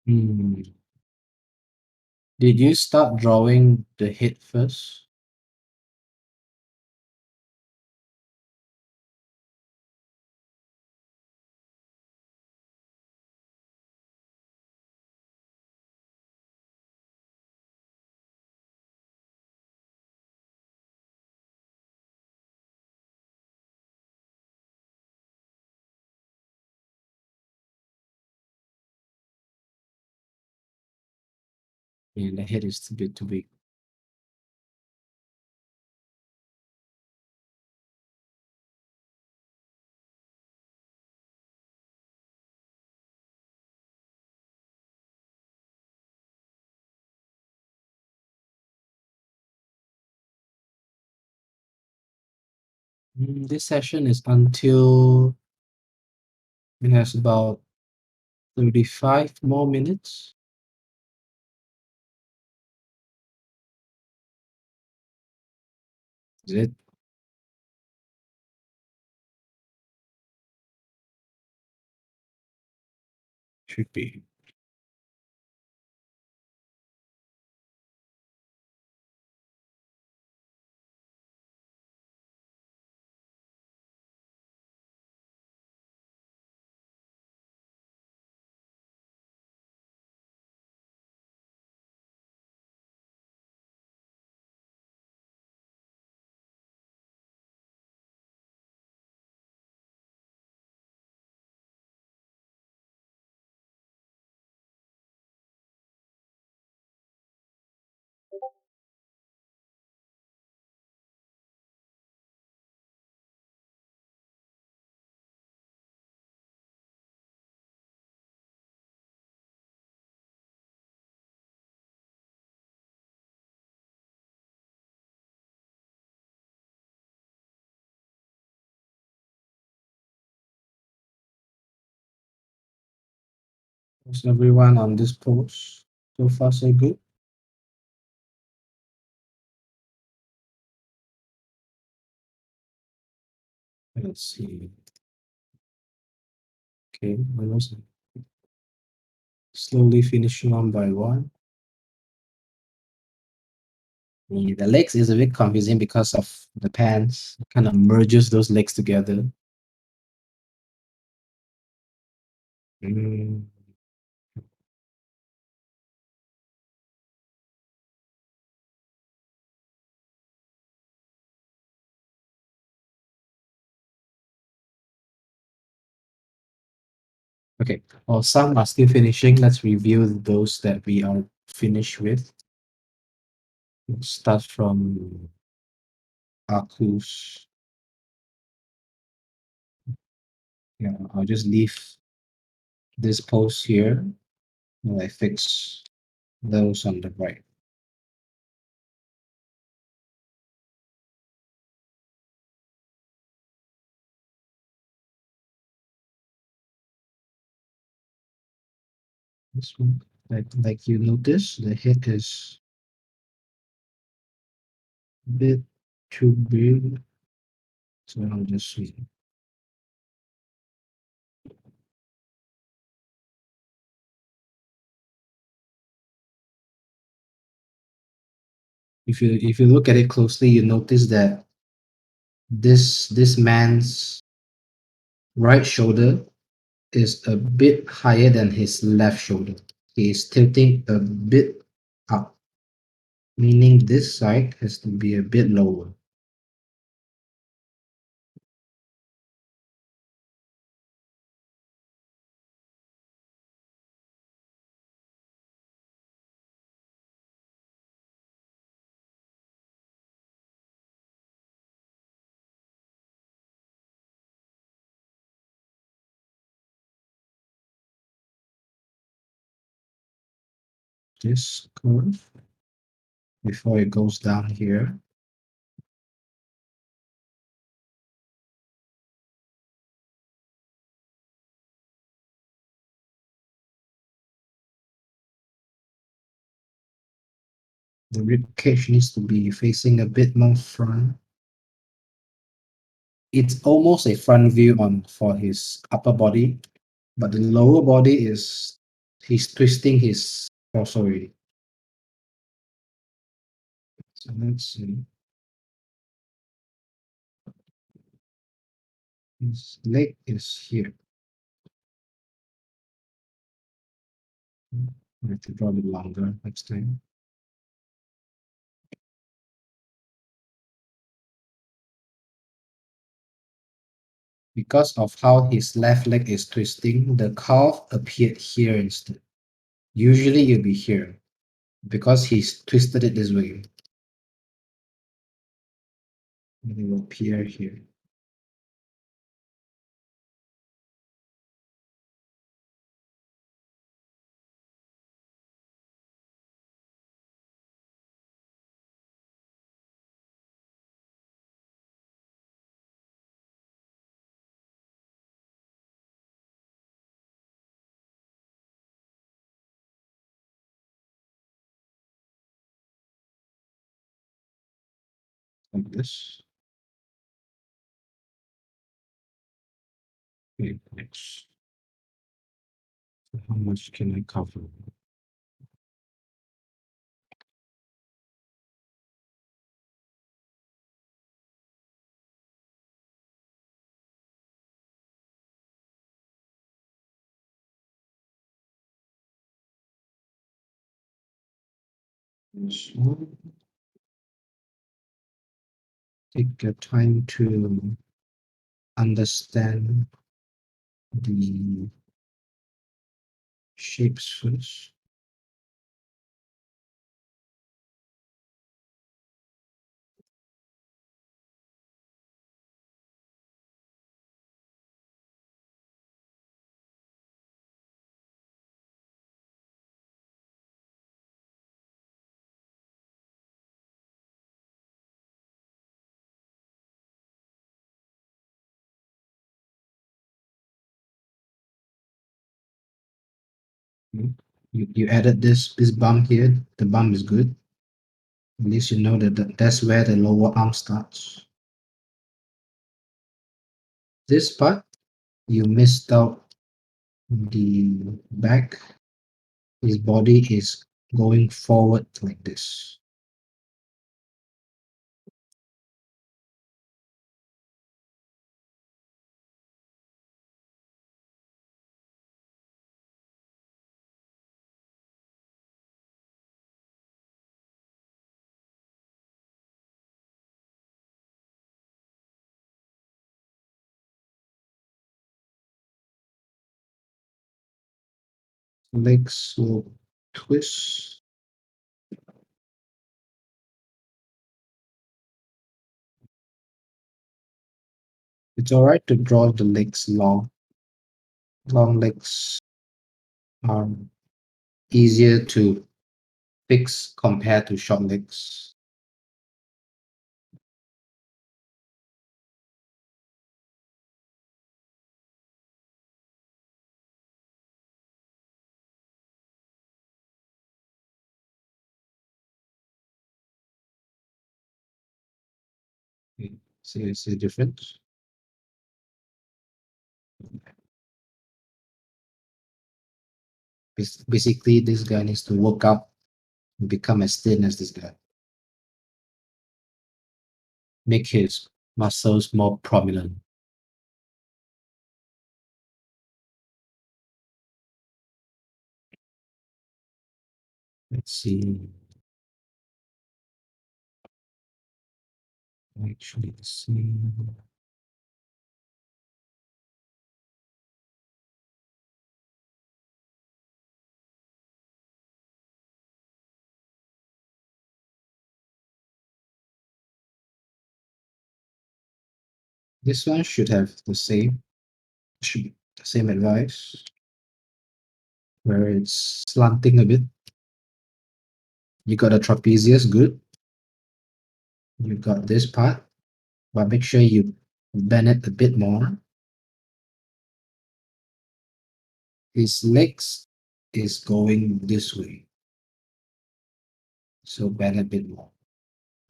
Hmm. Did you start drawing the head first? Yeah, the head is a bit too big. This session is until it has about 35 more minutes. Is it? Should be. Is everyone on this pose? So far, so good. Let's see. Okay, almost slowly finishing one by one. The legs is a bit confusing because of the pants. It kind of merges those legs together. Mm, Okay, well, some are still finishing. Let's review those that we are finished with. Let's start from Aku's. Yeah, I'll just leave this pose here while I fix those on the right. This one, like you notice, the head is a bit too big. So I'll just see. If you look at it closely, you notice that this man's right shoulder is a bit higher than his left shoulder. He is tilting a bit up, meaning this side has to be a bit lower. this curve before it goes down here. The rib cage needs to be facing a bit more front. It's almost a front view on for his upper body, but the lower body is he's twisting his torso already. So let's see. His leg is here. I have to draw it longer next time. Because of how his left leg is twisting, the calf appeared here instead. Usually it'll be here because he's twisted it this way. And it will appear here. Like this. Okay, next. So how much can I cover? This one. Take your time to understand the shapes first. Mm. You added this bump here. The bump is good. At least you know that that's where the lower arm starts. This part, you missed out the back. His body is going forward like this. Legs will twist. It's alright to draw the legs long. Long legs are easier to fix compared to short legs. Okay, see the difference? Basically, this guy needs to work out and become as thin as this guy. Make his muscles more prominent. Let's see. Actually, let's see. This one should have the same, should be the same advice, where it's slanting a bit. You got a trapezius, good. You got this part, but make sure you bend it a bit more. His legs is going this way, so bend a bit more.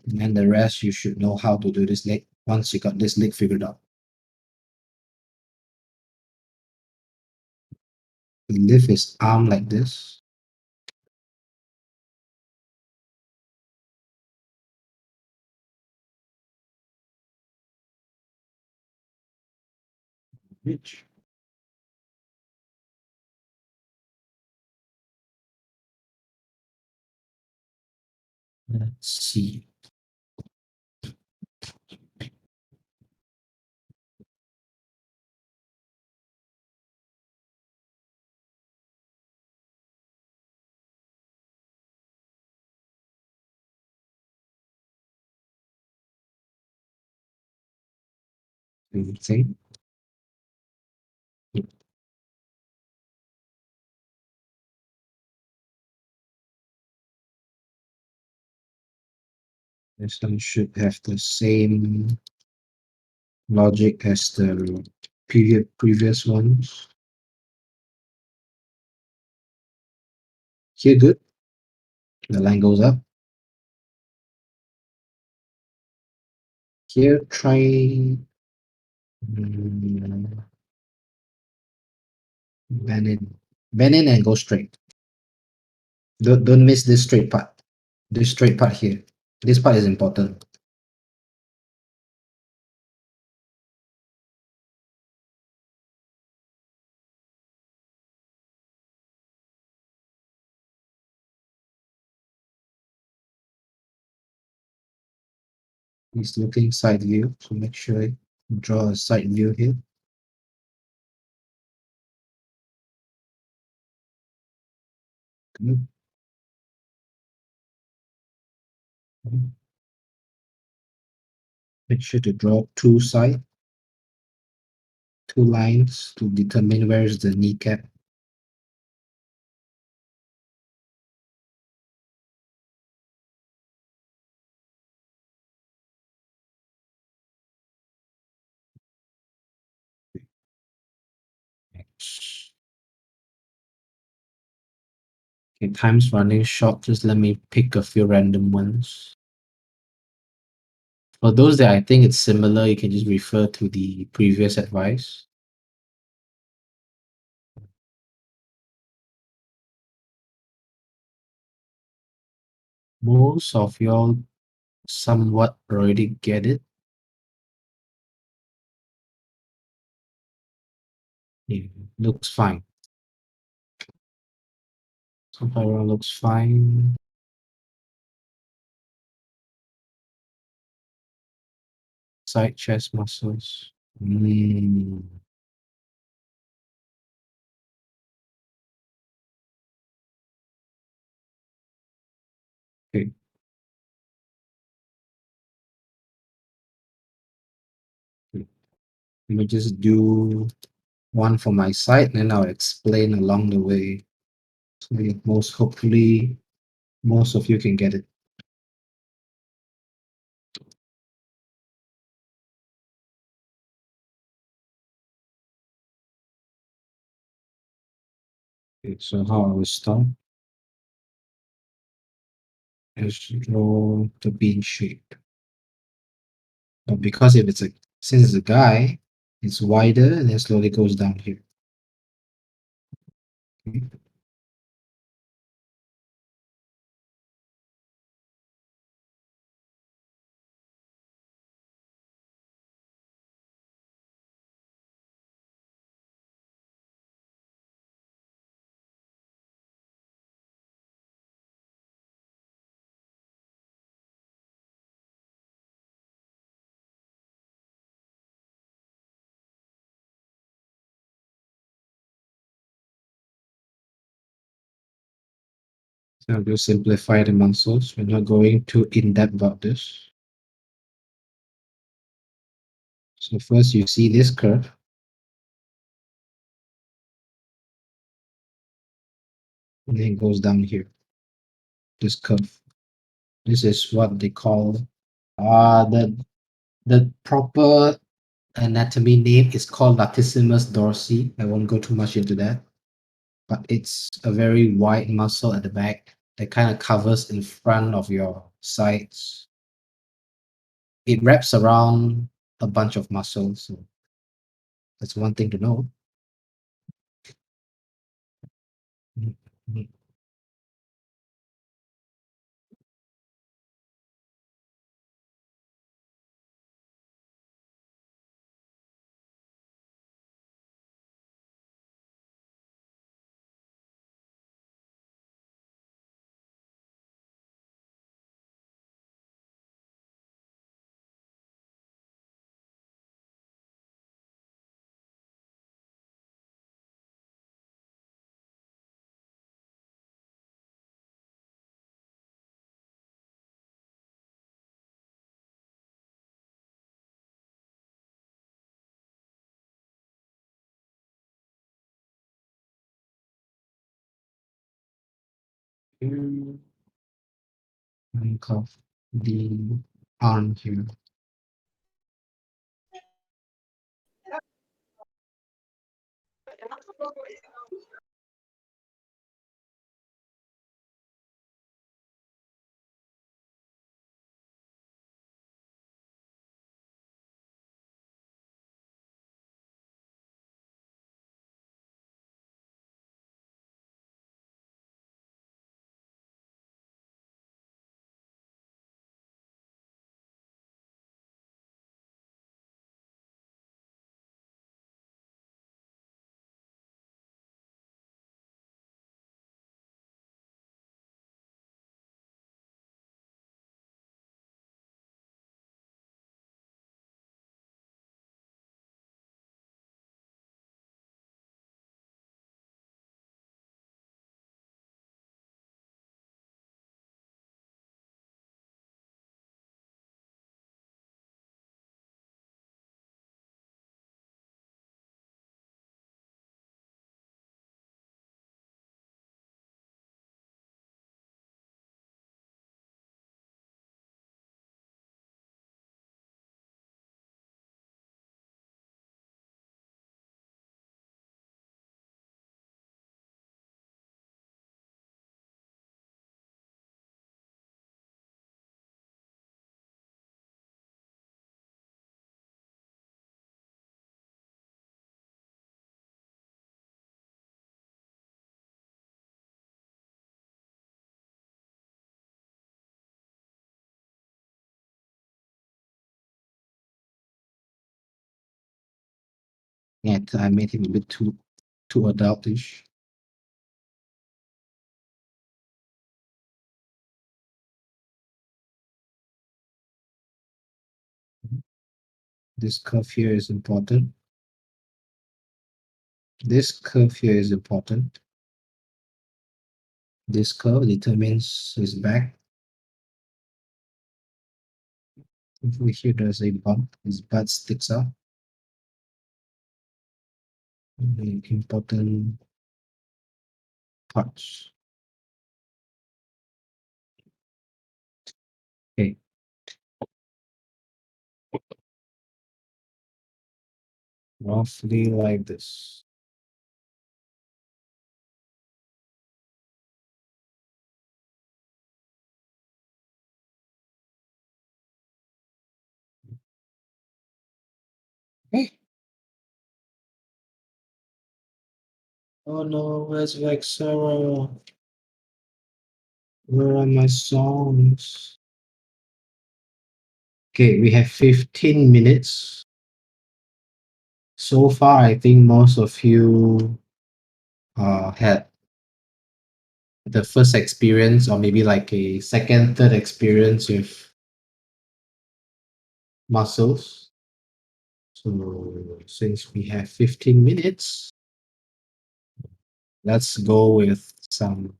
And then the rest you should know how to do this leg once you got this leg figured out. Lift his arm like this. Reach. Let's see. Anything. This one should have the same logic as the previous ones. Here, good. The line goes up. Here, try bend it, bend in and go straight. Don't miss this straight part. This straight part here. This part is important. He's looking side view, so make sure you draw a side view here. Good. Make sure to draw two lines to determine where is the kneecap. Okay, time's running short. Just let me pick a few random ones. For those that I think it's similar, you can just refer to the previous advice. Most of y'all somewhat already get it. Yeah, looks fine. So far, looks fine. Side chest muscles. Okay. Let me just do one for my side, and then I'll explain along the way. So hopefully, most of you can get it. Okay, so how I will start is draw the bean shape. But because since it's a guy, it's wider and then slowly goes down here. Okay. So I'll just simplify the muscles. We're not going too in-depth about this. So first you see this curve. And then it goes down here. This curve. This is what they call the proper anatomy name is called latissimus dorsi. I won't go too much into that, but it's a very wide muscle at the back that kind of covers in front of your sides. It wraps around a bunch of muscles. So that's one thing to know. Mhm. Mm, Length of the arm here. Yeah, I made him a bit too adultish. This curve here is important. This curve here is important. This curve determines his back. If we here there's a bump, his butt sticks out. The important parts. Okay, roughly like this. Okay. Oh no, where's Vexera? Where are my songs? Okay, we have 15 minutes. So far, I think most of you had the first experience or maybe like a second, third experience with muscles. So since we have 15 minutes, let's go with some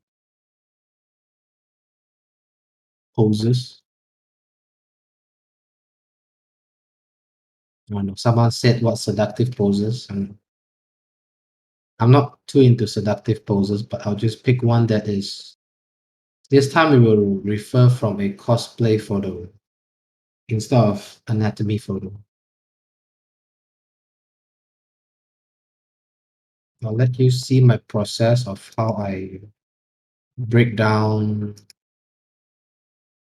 poses. I don't know, someone said what seductive poses. I'm not too into seductive poses, but I'll just pick one that is This time we will refer from a cosplay photo instead of anatomy photo. I'll let you see my process of how I break down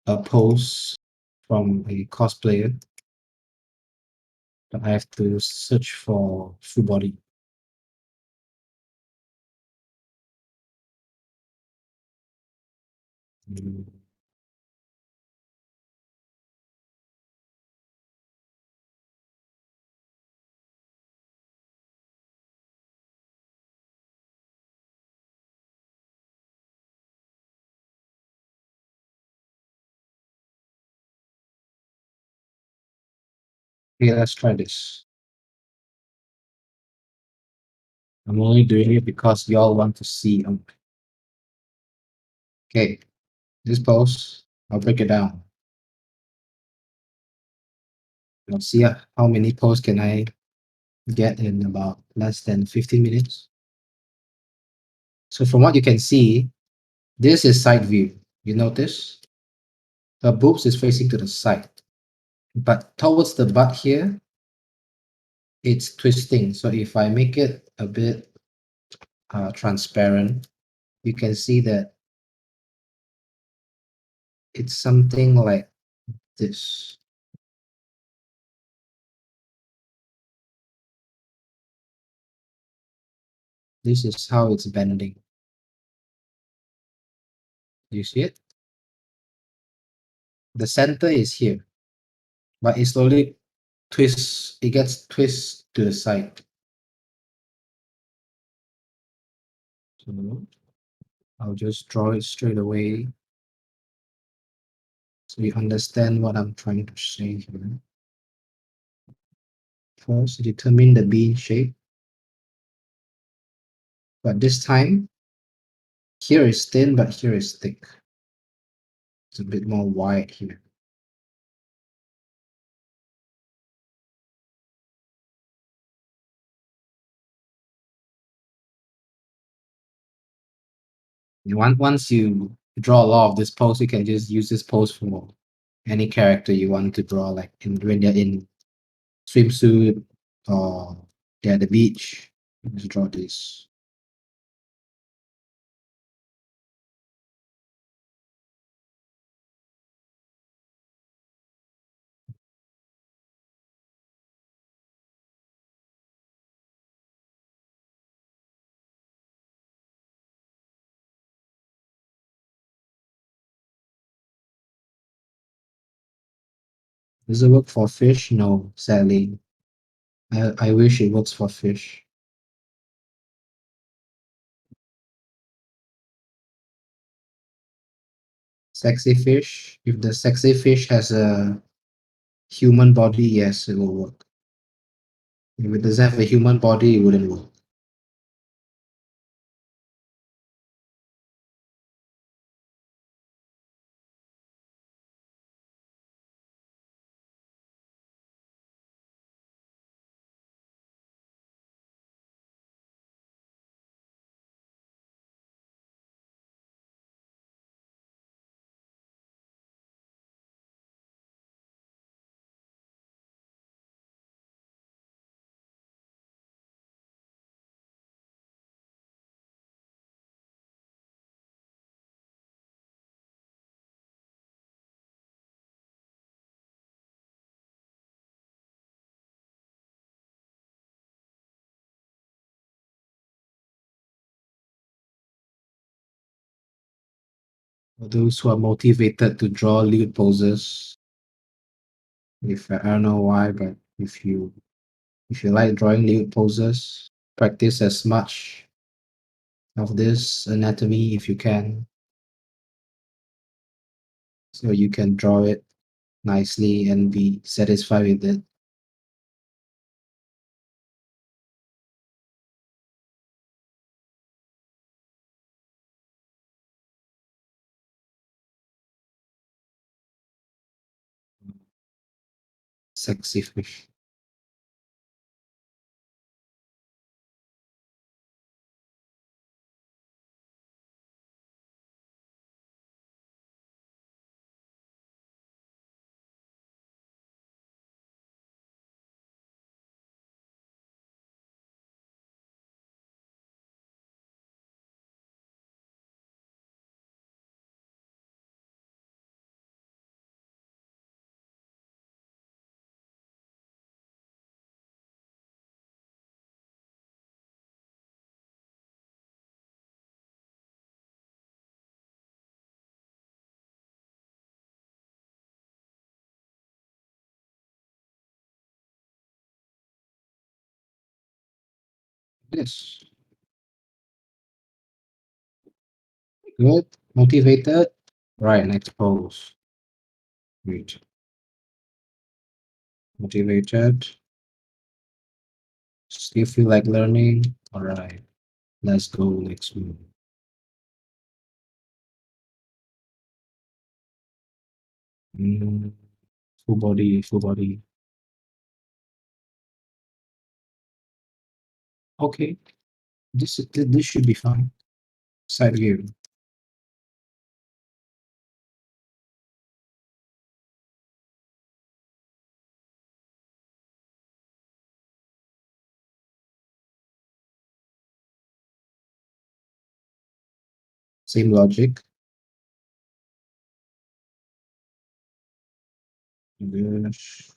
a pose from a cosplayer. But I have to search for full body. Mm. Okay, let's try this. I'm only doing it because y'all want to see. Okay, this pose, I'll break it down. Let's see how many poses can I get in about less than 15 minutes. So from what you can see, this is side view. You notice? The boobs is facing to the side. But towards the butt here, it's twisting. So if I make it a bit transparent, you can see that it's something like this. This is how it's bending. Do you see it? The center is here, but it slowly twists. It gets twist to the side. So I'll just draw it straight away so you understand what I'm trying to say here. First, determine the bean shape, but this time, here is thin, but here is thick. It's a bit more wide here. Once you draw a lot of this pose, you can just use this pose for any character you want to draw, like when they're in swimsuit or they're at the beach. Just draw this. Does it work for fish? No, sadly. I wish it works for fish. Sexy fish. If the sexy fish has a human body, yes, it will work. If it doesn't have a human body, it wouldn't work. For those who are motivated to draw lewd poses, if I don't know why, but if you like drawing lewd poses, practice as much of this anatomy if you can, so you can draw it nicely and be satisfied with it. Sexy fish. Yes. Good. Motivated. Right. Next pose. Great. Motivated. Still feel like learning. All right. Let's go. Next move. Mm, full body. Full body. Okay. This should be fine. Side view. Same logic. Yes.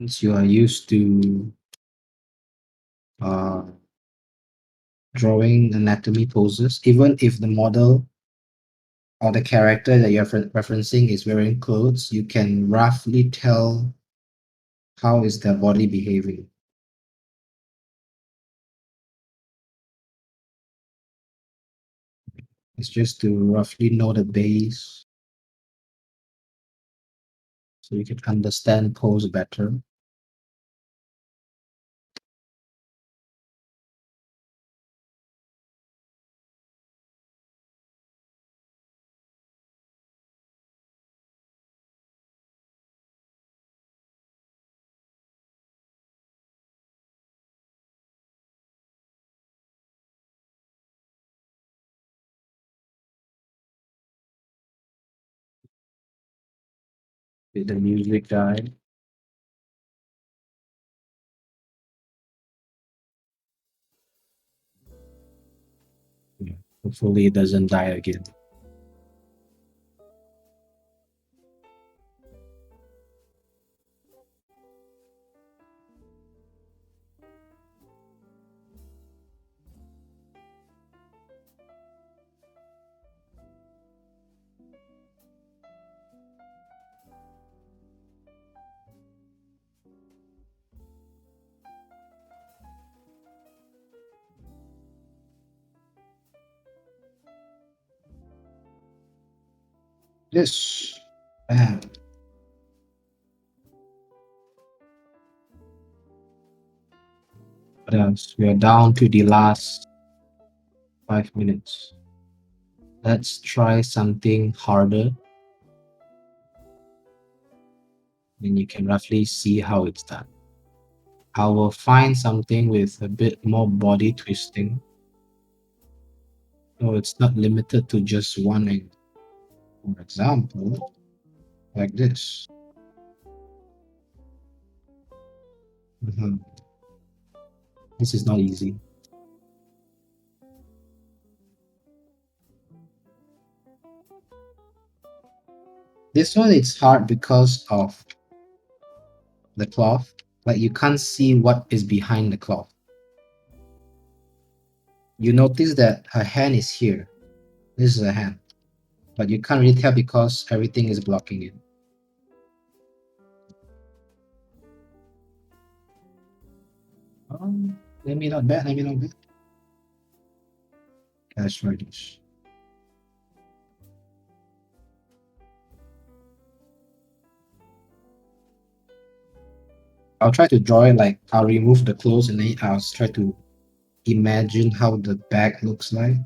Once you are used to uh, drawing anatomy poses, even if the model or the character that you're referencing is wearing clothes, you can roughly tell how is their body behaving. It's just to roughly know the base so you can understand pose better. With the music guide. Yeah. Hopefully it doesn't die again. Yes. Bam. What else? We are down to the last 5 minutes. Let's try something harder, and you can roughly see how it's done. I will find something with a bit more body twisting. So it's not limited to just one angle. For example, like this. Mhm. This is not easy. This one it's hard because of the cloth. Like you can't see what is behind the cloth. You notice that her hand is here. This is her hand. But you can't really tell because everything is blocking it. Maybe not bad, maybe not bad. Let's try this. I'll try to draw it like I'll remove the clothes and then I'll try to imagine how the bag looks like.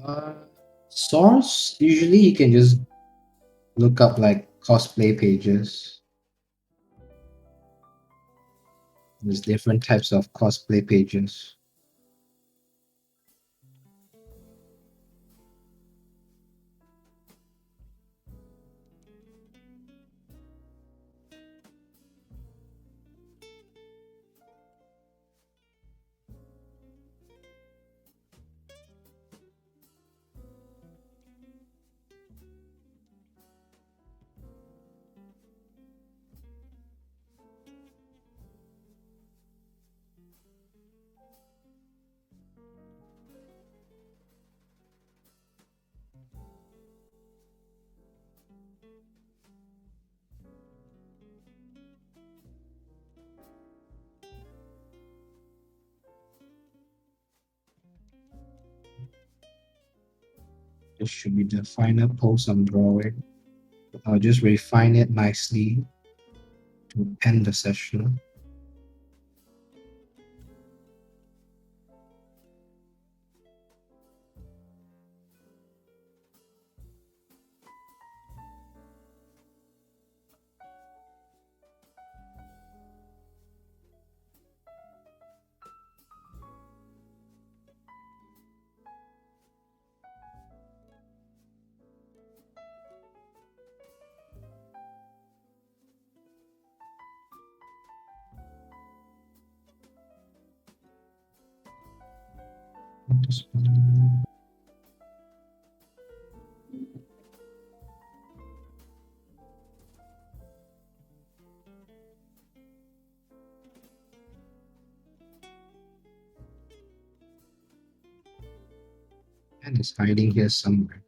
Uh, Source, usually you can just look up like cosplay pages. There's different types of cosplay pages. This should be the final pose I'm drawing. I'll just refine it nicely to end the session. This one. And it's hiding here somewhere.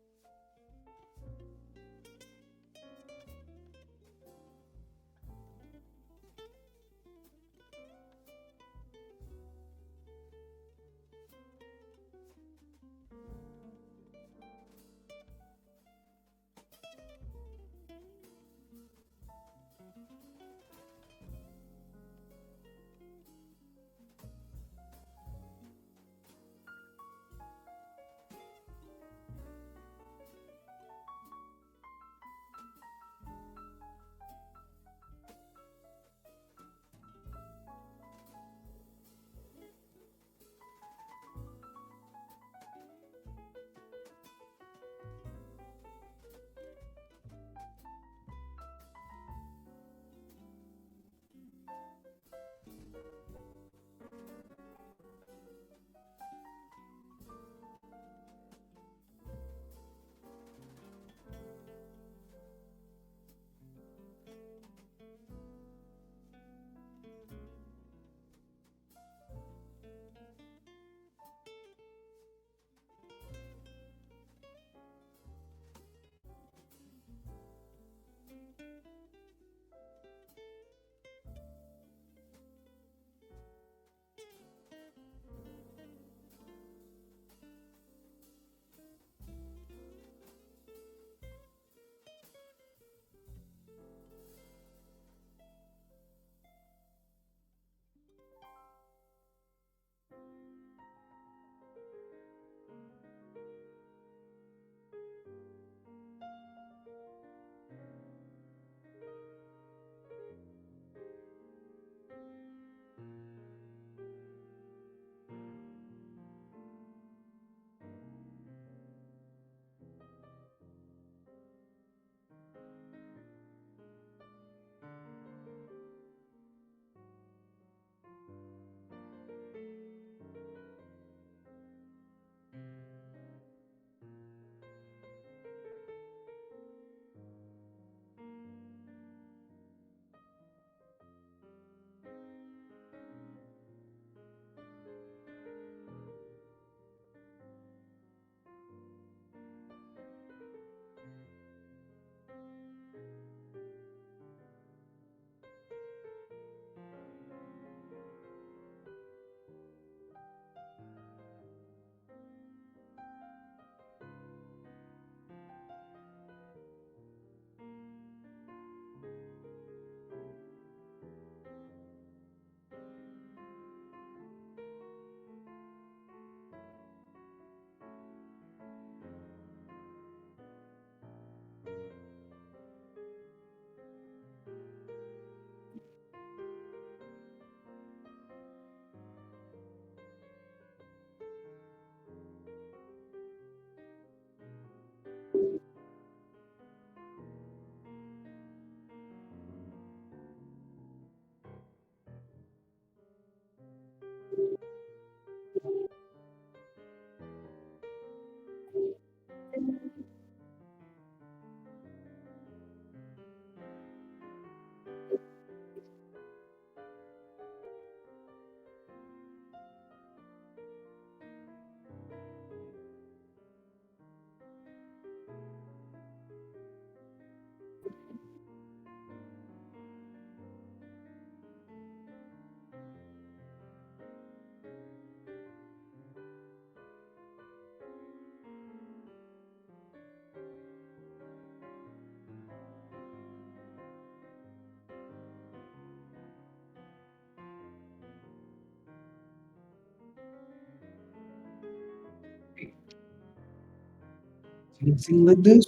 Something like this.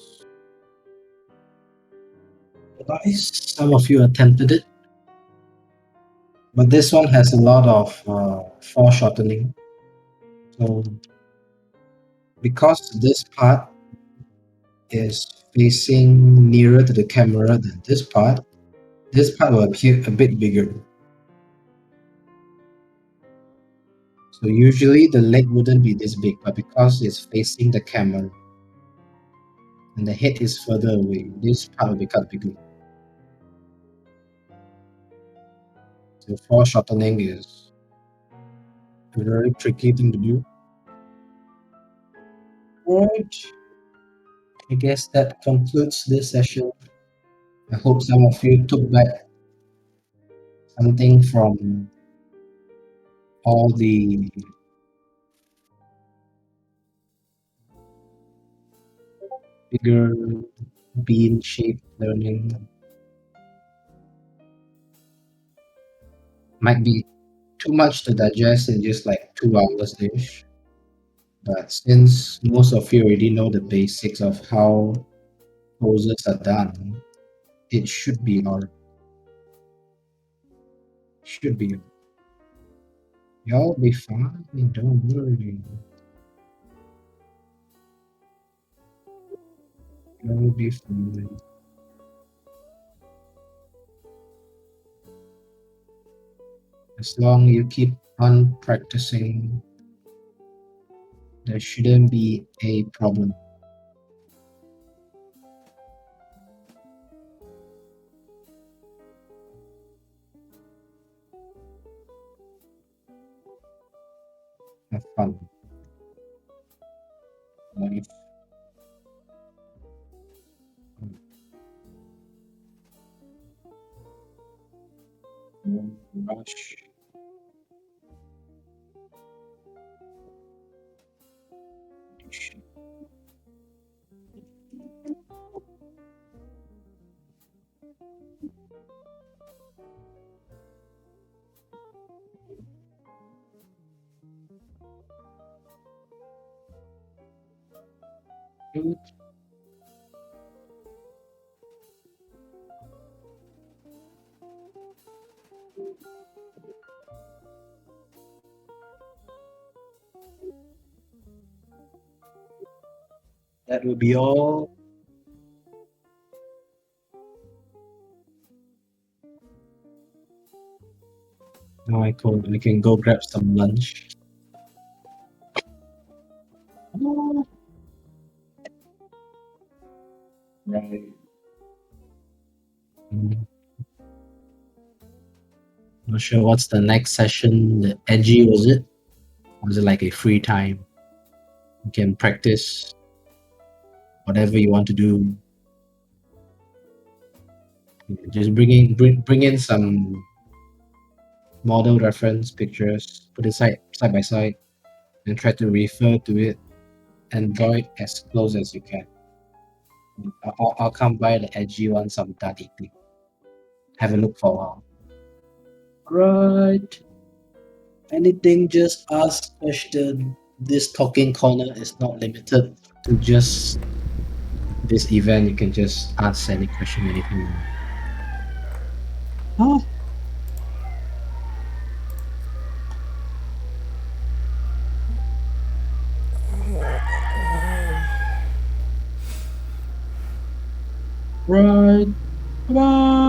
Nice. Some of you attempted it, but this one has a lot of foreshortening. So because this part is facing nearer to the camera than this part will appear a bit bigger. So usually the leg wouldn't be this big, but because it's facing the camera and the head is further away, this part will become bigger. So foreshortening is a very tricky thing to do. Right. I guess that concludes this session. I hope some of you took back something from all the bigger bean shaped learning. Might be too much to digest in just like 2 hours ish. But since most of you already know the basics of how poses are done, it should be or should be. Y'all be fine, don't worry. You'll be fine. As long you keep on practicing, there shouldn't be a problem. Have fun. Life. Don't rush. That will be all. Now I can go grab some lunch. Right. Mm, Not sure what's the next session. The edgy was it? Or was it like a free time? You can practice whatever you want to do. Just bring in some model reference pictures, put it side by side, and try to refer to it and draw it as close as you can. I'll come by the edgy one sometime evening. Have a look for a while. Right. Anything, just ask question. This talking corner is not limited to just this event. You can just ask any question, anything you want. Oh, right. Bye.